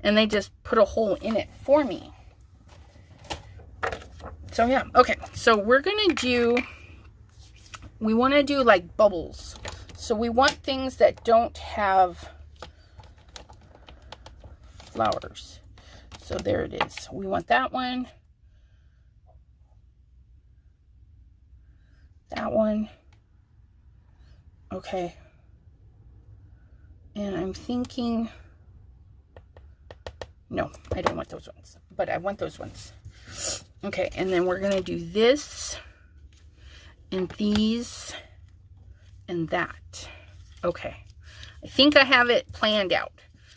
And they just put a hole in it for me. So yeah, okay. So we're going to do we want to do like bubbles. So we want things that don't have flowers. So there it is. We want that one. That one. Okay. And I'm thinking, no, I don't want those ones, but I want those ones. Okay, and then we're gonna do this, and these, and that. Okay, I think I have it planned out.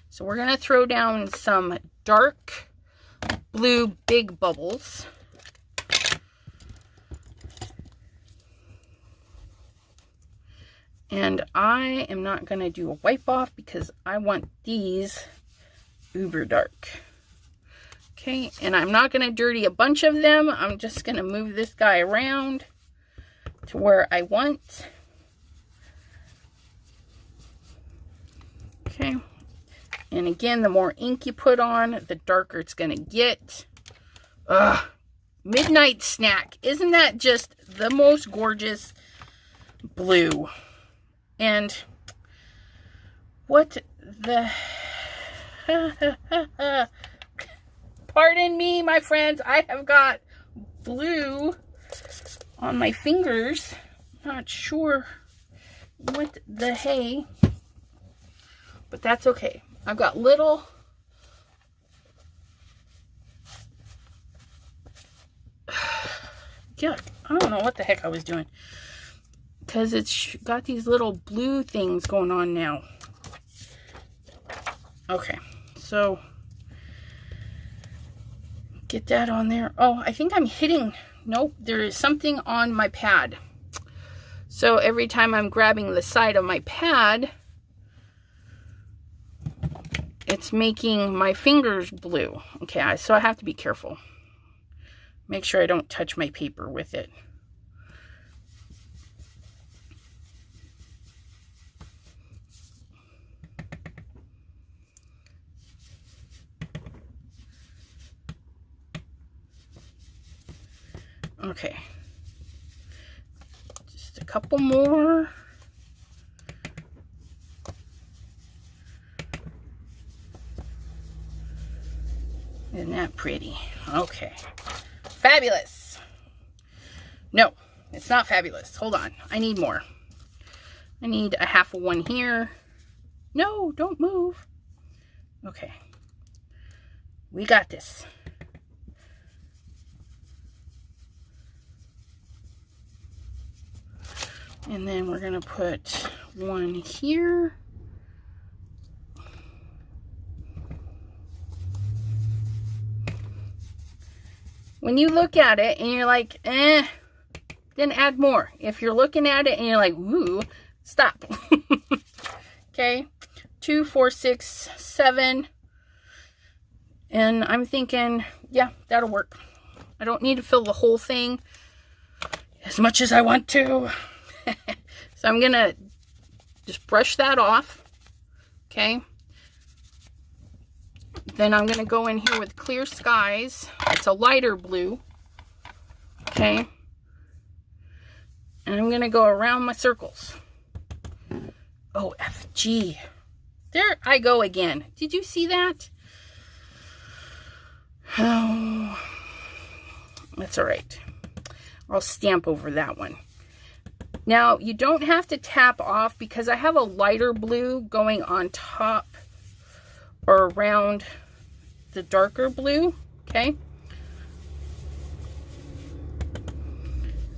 So we're gonna throw down some dark blue big bubbles. And I am not going to do a wipe off because I want these uber dark. Okay, and I'm not going to dirty a bunch of them. I'm just going to move this guy around to where I want. Okay, and again, the more ink you put on, the darker it's going to get. Ugh, midnight snack. Isn't that just the most gorgeous blue? And what the... Pardon me, my friends. I have got blue on my fingers. Not sure what the hey. But that's okay. I've got little... Yeah, I don't know what the heck I was doing. Because it's got these little blue things going on now. Okay, so get that on there. Oh, I think I'm hitting, nope, there is something on my pad. So every time I'm grabbing the side of my pad, it's making my fingers blue. Okay, so I have to be careful. Make sure I don't touch my paper with it. Okay, just a couple more. Isn't that pretty? Okay, fabulous. No, it's not fabulous. Hold on, I need more. I need a half of one here. No, don't move. Okay, we got this. And then we're going to put one here. When you look at it and you're like, eh, then add more. If you're looking at it and you're like, ooh, stop. Okay, 2, 4, 6, 7. And I'm thinking, yeah, that'll work. I don't need to fill the whole thing as much as I want to. So I'm going to just brush that off. Okay. Then I'm going to go in here with Clear Skies. It's a lighter blue. Okay. And I'm going to go around my circles. Oh, FG. There I go again. Did you see that? Oh, that's all right. I'll stamp over that one. Now, you don't have to tap off because I have a lighter blue going on top or around the darker blue, okay?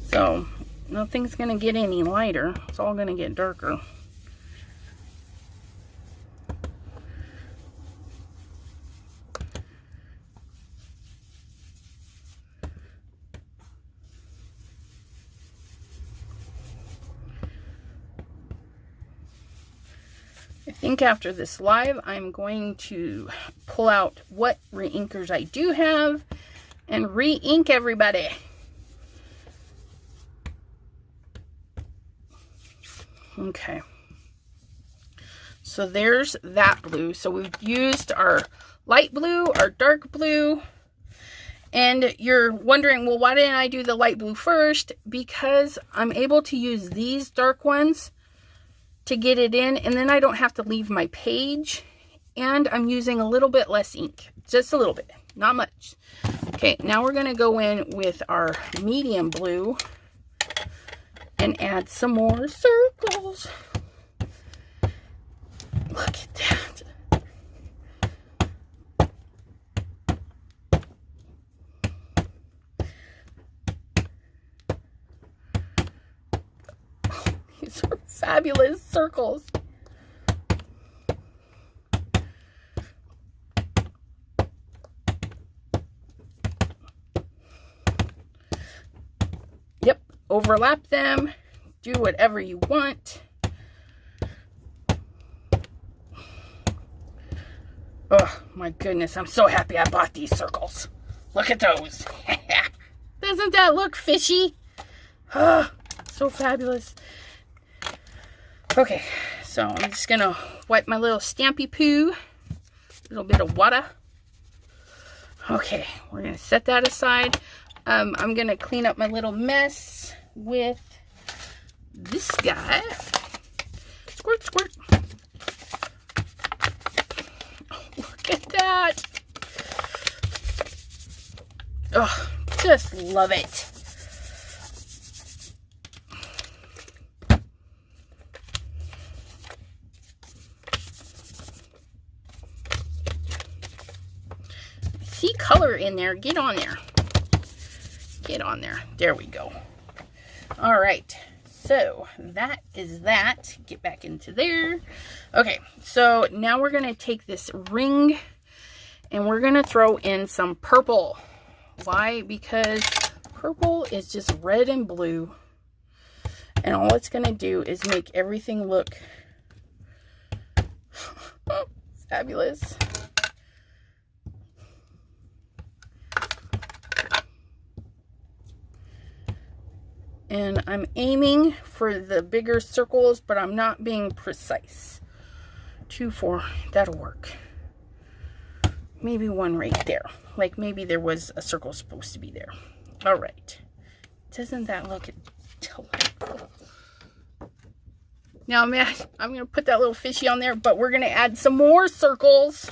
So, nothing's going to get any lighter. It's all going to get darker. I think after this live, I'm going to pull out what re-inkers I do have and re-ink everybody. Okay. So there's that blue. So we've used our light blue, our dark blue, And you're wondering, well, why didn't I do the light blue first? Because I'm able to use these dark ones to get it in, and then I don't have to leave my page. And I'm using a little bit less ink, just a little bit, not much. Okay, now we're gonna go in with our medium blue and add some more circles. Look at that. Oh, these are fabulous circles. Yep, overlap them, do whatever you want. Oh my goodness, I'm so happy I bought these circles. Look at those. Doesn't that look fishy? Oh, so fabulous. Okay, so I'm just gonna wipe my little stampy poo. A little bit of water. Okay, we're gonna set that aside. I'm gonna clean up my little mess with this guy. Squirt, squirt. Oh, look at that. Oh, just love it. See color in there. Get on there. Get on there. There we go. All right. So that is that. Get back into there. Okay. So now we're going to take this ring and we're going to throw in some purple. Why? Because purple is just red and blue. And all it's going to do is make everything look fabulous. And I'm aiming for the bigger circles, but I'm not being precise. 2, 4, that'll work. Maybe one right there. Like maybe there was a circle supposed to be there. All right. Doesn't that look delightful? Now I'm going to put that little fishy on there, but we're going to add some more circles.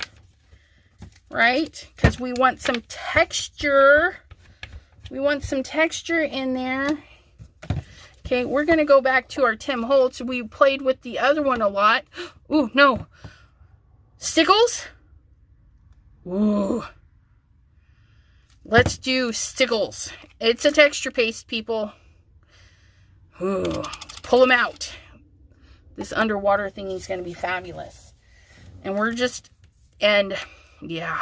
Right? Because we want some texture. We want some texture in there. Okay, we're going to go back to our Tim Holtz. We played with the other one a lot. Ooh, no. Stickles? Ooh. Let's do stickles. It's a texture paste, people. Ooh. Let's pull them out. This underwater thingy is going to be fabulous. And we're just, and yeah.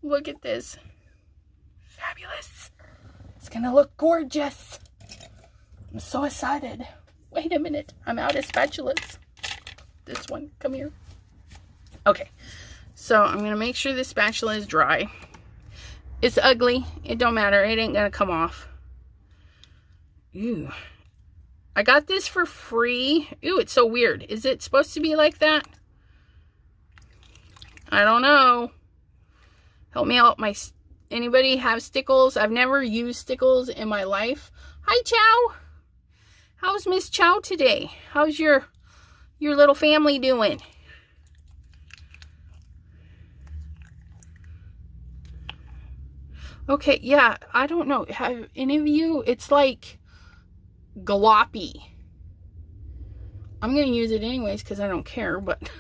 Look at this. Fabulous. It's going to look gorgeous. I'm so excited. Wait a minute. I'm out of spatulas. This one. Come here. Okay. So I'm going to make sure this spatula is dry. It's ugly. It don't matter. It ain't going to come off. Ew. I got this for free. Ew, it's so weird. Is it supposed to be like that? I don't know. Help me out. Anybody have stickles? I've never used stickles in my life. Hi, Chow. How's Miss Chow today? How's your little family doing? Okay, yeah, I don't know. Have any of you, it's like gloppy. I'm going to use it anyways because I don't care, but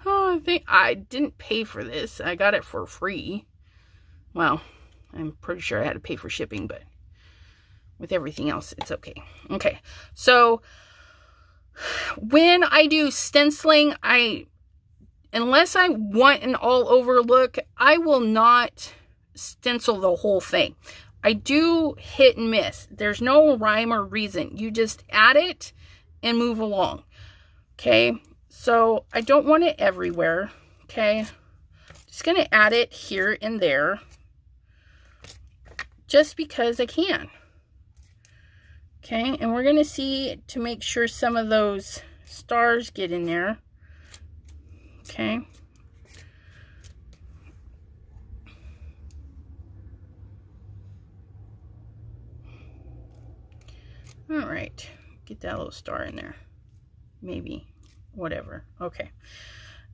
oh, I think I didn't pay for this. I got it for free. Well, I'm pretty sure I had to pay for shipping, but with everything else, it's okay. Okay, so when I do stenciling, unless I want an all over look, I will not stencil the whole thing. I do hit and miss. There's no rhyme or reason. You just add it and move along. Okay, so I don't want it everywhere. Okay, just gonna add it here and there just because I can. Okay, and we're going to see to make sure some of those stars get in there. Okay. All right, get that little star in there. Maybe, whatever. Okay.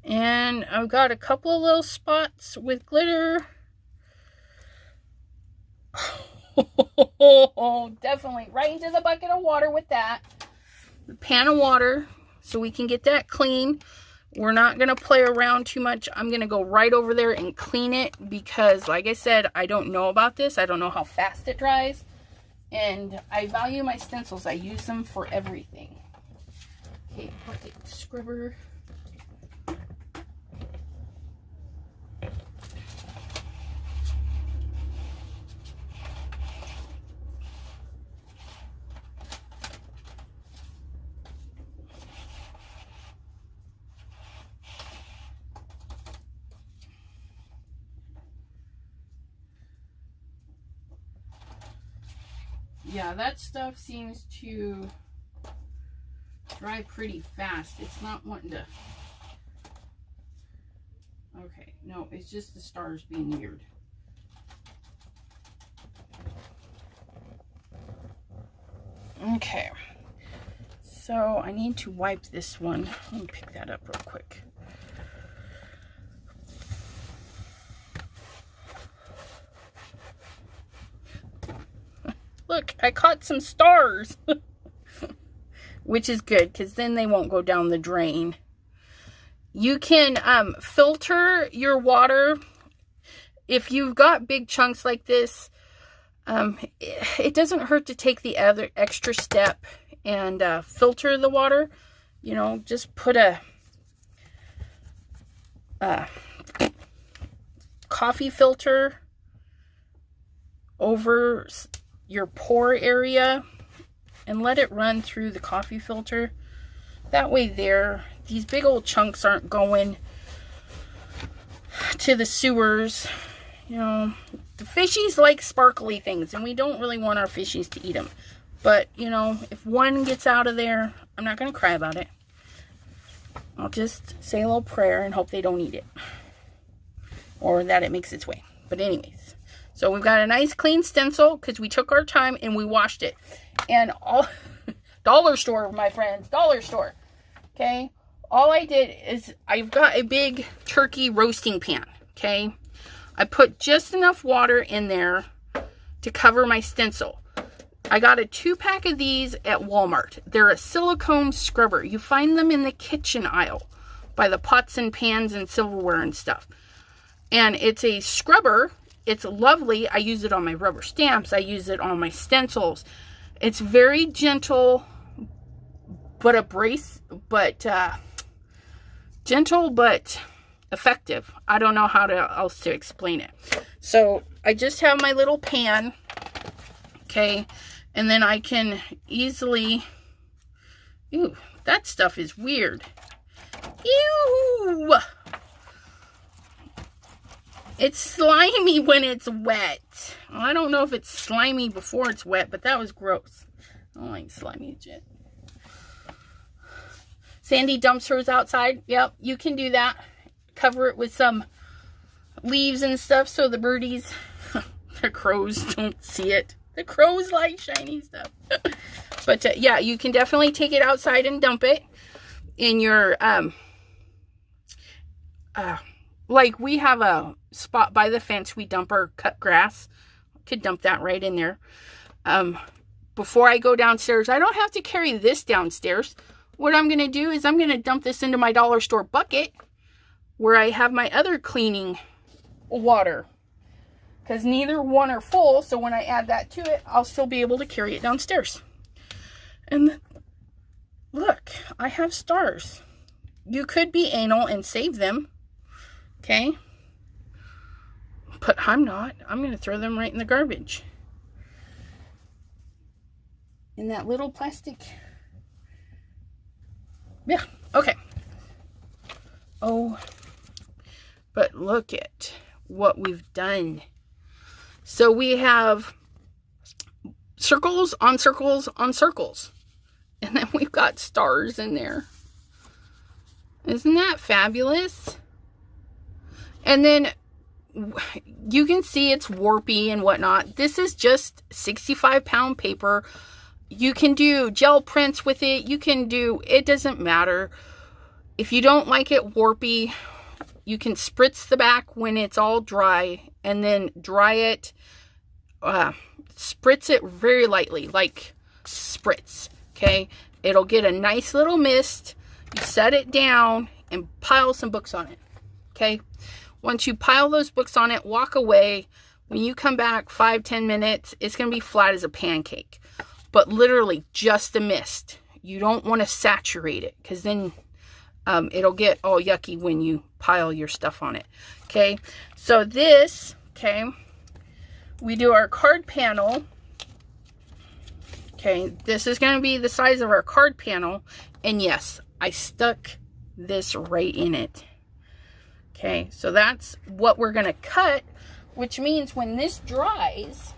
And I've got a couple of little spots with glitter. Oh, definitely right into the bucket of water with that. The pan of water so we can get that clean. We're not going to play around too much. I'm going to go right over there and clean it because, like I said, I don't know about this. I don't know how fast it dries. And I value my stencils. I use them for everything. Okay, bucket scrubber. Yeah, that stuff seems to dry pretty fast. It's not wanting to... Okay, no, it's just the stars being weird. Okay, so I need to wipe this one. Let me pick that up real quick. Look, I caught some stars, which is good because then they won't go down the drain. You can filter your water. If you've got big chunks like this, it doesn't hurt to take the other extra step and filter the water. You know, just put a coffee filter over your pore area and let it run through the coffee filter. That way these big old chunks aren't going to the sewers. You know, the fishies like sparkly things and we don't really want our fishies to eat them. But, you know, if one gets out of there, I'm not going to cry about it. I'll just say a little prayer and hope they don't eat it. Or that it makes its way. But anyways. So we've got a nice clean stencil because we took our time and we washed it. And all dollar store, my friends, dollar store. Okay. All I did is I've got a big turkey roasting pan. Okay. I put just enough water in there to cover my stencil. I got a 2-pack of these at Walmart. They're a silicone scrubber. You find them in the kitchen aisle by the pots and pans and silverware and stuff. And it's a scrubber. It's lovely. I use it on my rubber stamps. I use it on my stencils. It's very gentle, but gentle but effective. I don't know how else to explain it. So I just have my little pan, okay, and then I can easily. Ew, that stuff is weird. Ew. It's slimy when it's wet. I don't know if it's slimy before it's wet, but that was gross. I don't like slimy shit. Sandy dumps hers outside. Yep, you can do that. Cover it with some leaves and stuff so the birdies, the crows don't see it. The crows like shiny stuff. But yeah, you can definitely take it outside and dump it in your, like we have a spot by the fence we dump our cut grass. Could dump that right in there. Before I go downstairs, I don't have to carry this downstairs. What I'm going to do is I'm going to dump this into my dollar store bucket where I have my other cleaning water. Because neither one are full, so when I add that to it, I'll still be able to carry it downstairs. And look, I have stars. You could be anal and save them. Okay? But I'm not. I'm going to throw them right in the garbage. In that little plastic. Yeah, okay. Oh, but look at what we've done. So we have circles on circles on circles. And then we've got stars in there. Isn't that fabulous? And then you can see it's warpy and whatnot. This is just 65-pound paper. You can do gel prints with it. You can do, it doesn't matter. If you don't like it warpy, you can spritz the back when it's all dry and then dry it. Spritz it very lightly, like spritz, okay? It'll get a nice little mist. You set it down and pile some books on it, okay? Once you pile those books on it, walk away. When you come back 5-10 minutes, it's going to be flat as a pancake. But literally just a mist. You don't want to saturate it because then it'll get all yucky when you pile your stuff on it. Okay, so this, okay, we do our card panel. Okay, this is going to be the size of our card panel. And yes, I stuck this right in it. Okay, so that's what we're going to cut, which means when this dries,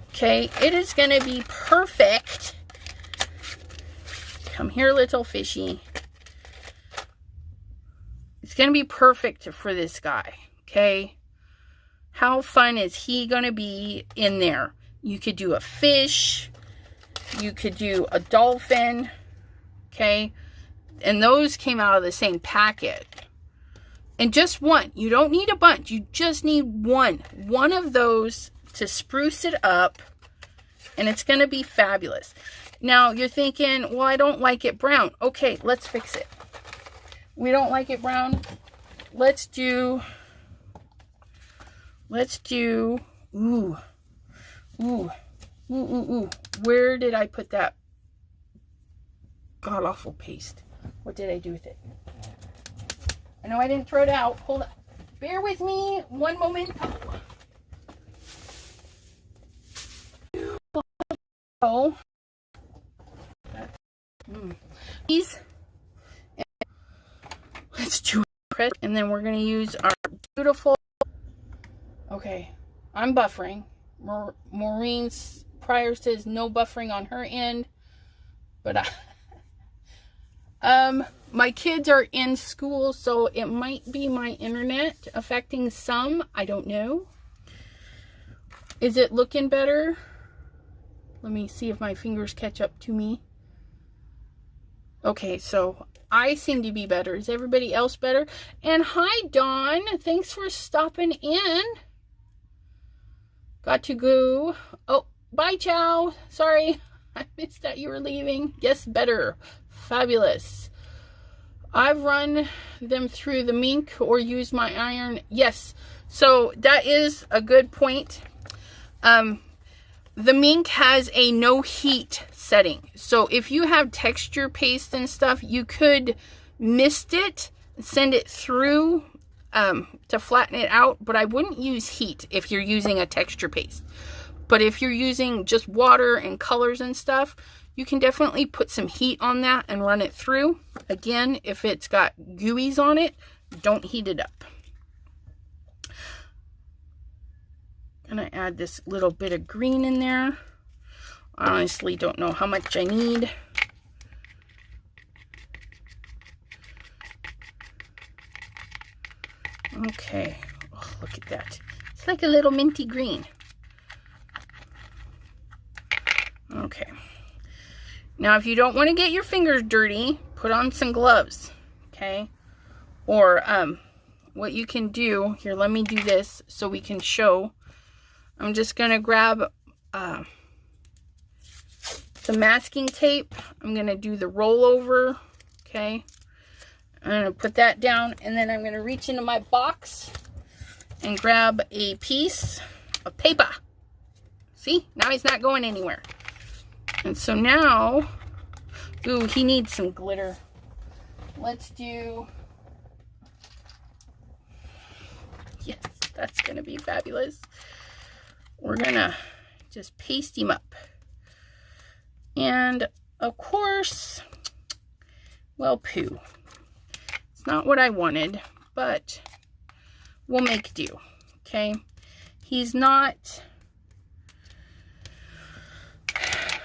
okay, it is going to be perfect. Come here, little fishy. It's going to be perfect for this guy, okay? How fun is he going to be in there? You could do a fish. You could do a dolphin, okay? And those came out of the same packet. And just one. You don't need a bunch. You just need one. One of those to spruce it up. And it's going to be fabulous. Now, you're thinking, well, I don't like it brown. Okay, let's fix it. We don't like it brown. Let's do, ooh. Where did I put that god-awful paste? What did I do with it? I know I didn't throw it out. Hold on. Bear with me one moment. Oh. These. Let's do it. And then we're going to use our beautiful. Okay. I'm buffering. Maureen's Pryor says no buffering on her end. But my kids are in school, so it might be my internet affecting some. I don't know. Is it looking better? Let me see if my fingers catch up to me. Okay, so I seem to be better. Is everybody else better? And hi, Dawn. Thanks for stopping in. Got to go. Oh, bye, Chow. Sorry. I missed that you were leaving. Yes, better. Fabulous. I've run them through the mink or use my iron. Yes. So that is a good point. The mink has a no heat setting. So if you have texture paste and stuff, you could mist it, send it through to flatten it out. But I wouldn't use heat if you're using a texture paste. But if you're using just water and colors and stuff, you can definitely put some heat on that and run it through. Again, if it's got gooeys on it, don't heat it up. I'm going to add this little bit of green in there. I honestly don't know how much I need. Okay. Oh, look at that. It's like a little minty green. Okay. Now, if you don't want to get your fingers dirty, put on some gloves. Okay. Or what you can do, here, let me do this so we can show. I'm just going to grab some masking tape. I'm going to do the rollover. Okay. I'm going to put that down, and then I'm going to reach into my box and grab a piece of paper. See? Now he's not going anywhere. And so now, ooh, he needs some glitter. Let's do, yes, that's going to be fabulous. We're going to just paste him up. And, of course, well, poo. It's not what I wanted, but we'll make do, okay? He's not,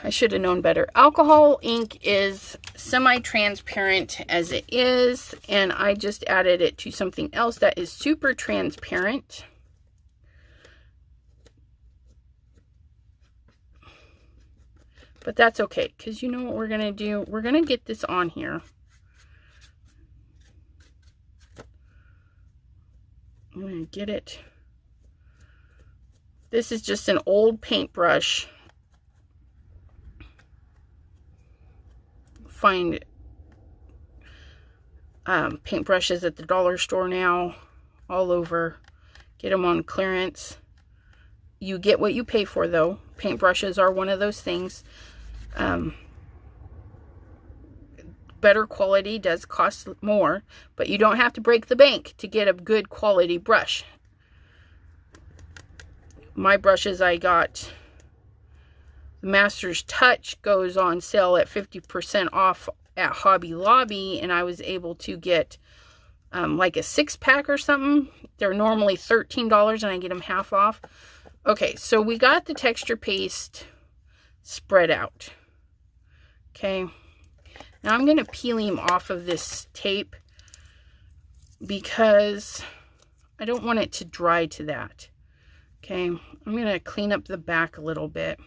I should have known better. Alcohol ink is semi-transparent as it is, and I just added it to something else that is super transparent. But that's okay, because you know what we're going to do? We're going to get this on here. I'm going to get it. This is just an old paintbrush. Find paintbrushes at the dollar store now, all over. Get them on clearance. You get what you pay for, though. Paintbrushes are one of those things. Better quality does cost more, but you don't have to break the bank to get a good quality brush. My brushes I got, the Master's Touch goes on sale at 50% off at Hobby Lobby, and I was able to get like a 6-pack or something. They're normally $13 and I get them half off. Okay, so we got the texture paste spread out. Okay, now I'm going to peel him off of this tape because I don't want it to dry to that. Okay, I'm going to clean up the back a little bit.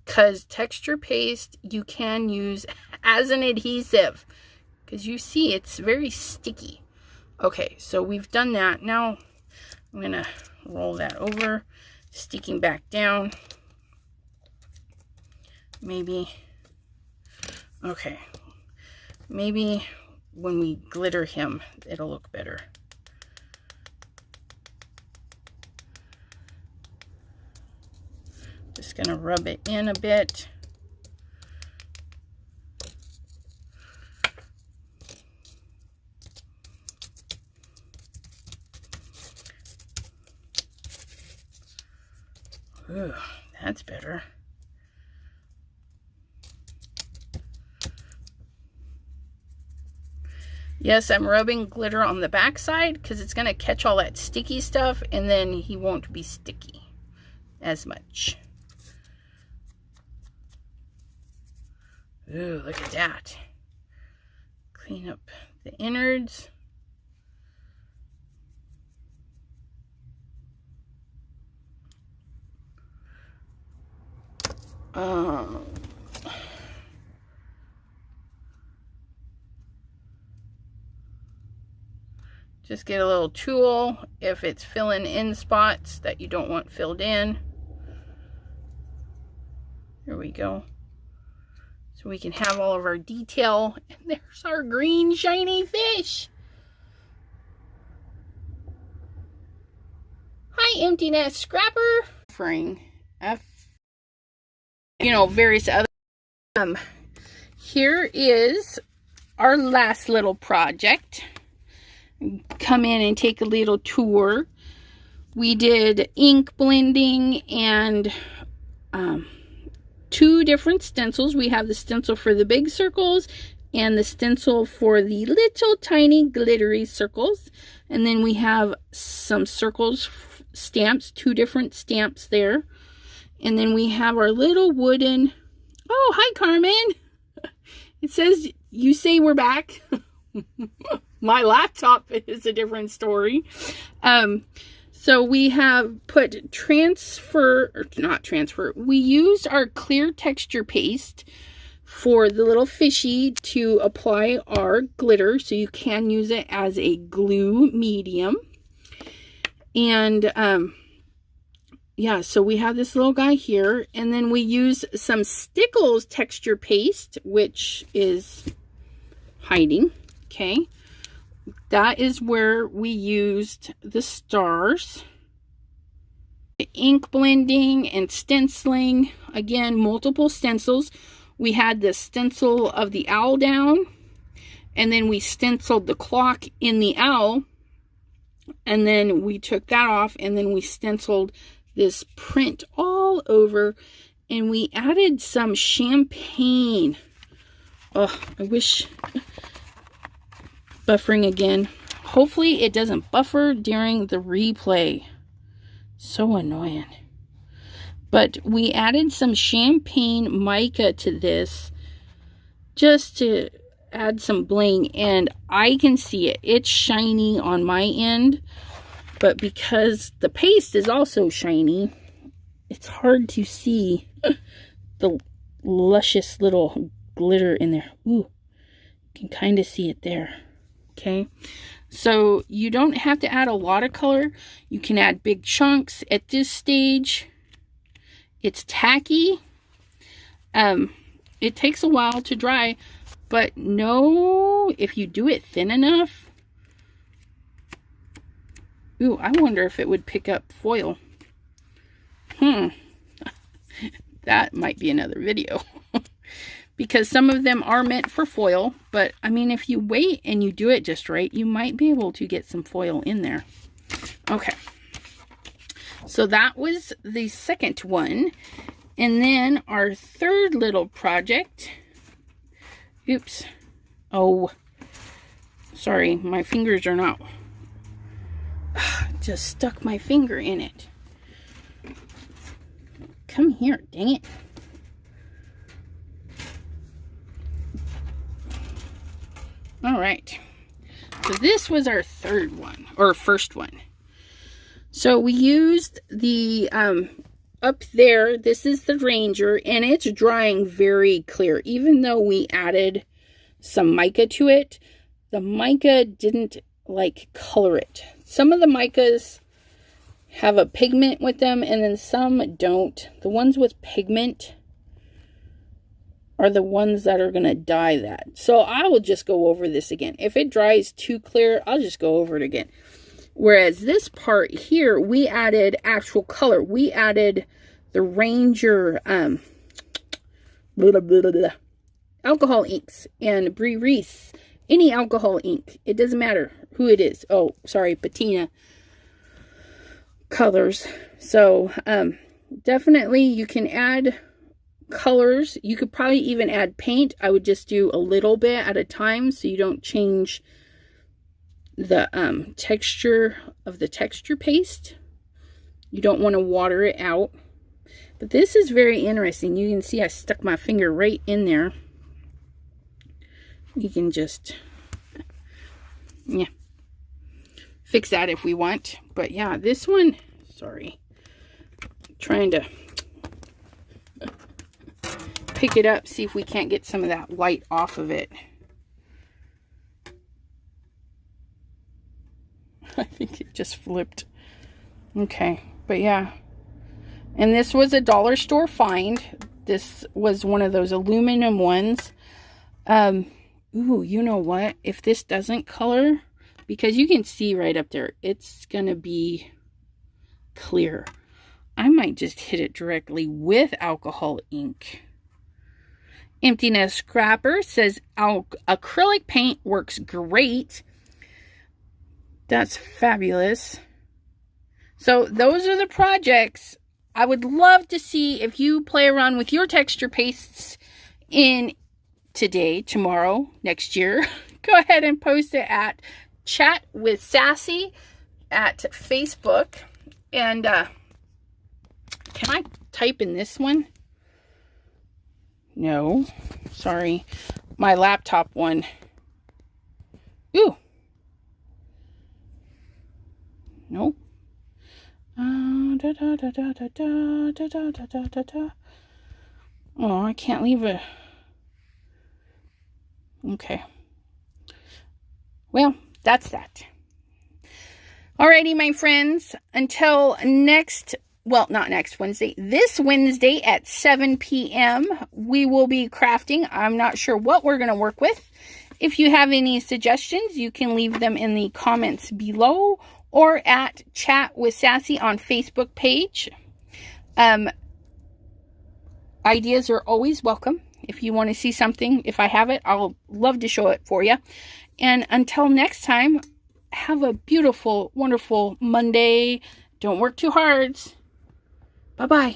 Because texture paste you can use as an adhesive. Because you see it's very sticky. Okay, so we've done that. Now I'm going to roll that over. Sticking back down. Maybe. Okay. Maybe when we glitter him, it'll look better. Just going to rub it in a bit. Ooh, that's better. Yes, I'm rubbing glitter on the back side because it's going to catch all that sticky stuff, and then he won't be sticky as much. Ooh, look at that. Clean up the innards. Just get a little tool if it's filling in spots that you don't want filled in. Here we go. So we can have all of our detail. And there's our green shiny fish. Hi, empty nest scrapper. Offering you know, various other. Here is our last little project. Come in and take a little tour. We did ink blending and 2 different stencils. We have the stencil for the big circles and the stencil for the little tiny glittery circles. And then we have some circles stamps, 2 different stamps there. And then we have our little wooden, oh, hi Carmen. It says, you say we're back. My laptop is a different story. So we have put we used our clear texture paste for the little fishy to apply our glitter. So you can use it as a glue medium. And yeah, so we have this little guy here. And then we use some Stickles texture paste, which is hiding. Okay. That is where we used the stars. The ink blending and stenciling. Again, multiple stencils. We had the stencil of the owl down. And then we stenciled the clock in the owl. And then we took that off. And then we stenciled this print all over. And we added some champagne. Oh, I wish... Buffering again. Hopefully it doesn't buffer during the replay. So annoying. But we added some champagne mica to this just to add some bling, and I can see it. It's shiny on my end, but because the paste is also shiny, it's hard to see the luscious little glitter in there. Ooh, you can kind of see it there. Okay, so you don't have to add a lot of color. You can add big chunks at this stage. It's tacky. It takes a while to dry, but no, if you do it thin enough. Ooh, I wonder if it would pick up foil. That might be another video. Because some of them are meant for foil, but I mean, if you wait and you do it just right, you might be able to get some foil in there. Okay. So that was the second one. And then our third little project. Oops. Oh, sorry. My fingers are not. Just stuck my finger in it. Come here, dang it. All right. So this was our third one, or first one. So we used the, up there, this is the Ranger, and it's drying very clear. Even though we added some mica to it, the mica didn't, like, color it. Some of the micas have a pigment with them, and then some don't. The ones with pigment are the ones that are going to dye that. So I will just go over this again. If it dries too clear, I'll just go over it again. Whereas this part here, we added actual color. We added the Ranger alcohol inks and Brie Reese. Any alcohol ink. It doesn't matter who it is. Oh, sorry, patina colors. So definitely you can add colors. You could probably even add paint. I would just do a little bit at a time so you don't change the texture of the texture paste. You don't want to water it out. But this is very interesting. You can see I stuck my finger right in there. You can just, yeah, fix that if we want. But yeah, this one, sorry, trying to pick it up, see if we can't get some of that white off of it. I think it just flipped. Okay, but yeah. And this was a dollar store find. This was one of those aluminum ones. Ooh, you know what? If this doesn't color, because you can see right up there, it's going to be clear. I might just hit it directly with alcohol ink. Emptiness Scrapper says acrylic paint works great. That's fabulous. So those are the projects. I would love to see if you play around with your texture pastes in today, tomorrow, next year. Go ahead and post it at Chat with Sassy at Facebook. And can I type in this one? No, sorry. My laptop one. Ooh. Nope. Oh, I can't leave a... Okay. Well, that's that. Alrighty, my friends. Until next... Well, not next Wednesday. This Wednesday at 7 p.m. we will be crafting. I'm not sure what we're going to work with. If you have any suggestions, you can leave them in the comments below or at Chat with Sassy on Facebook page. Ideas are always welcome. If you want to see something, if I have it, I'll love to show it for you. And until next time, have a beautiful, wonderful Monday. Don't work too hard. Bye-bye.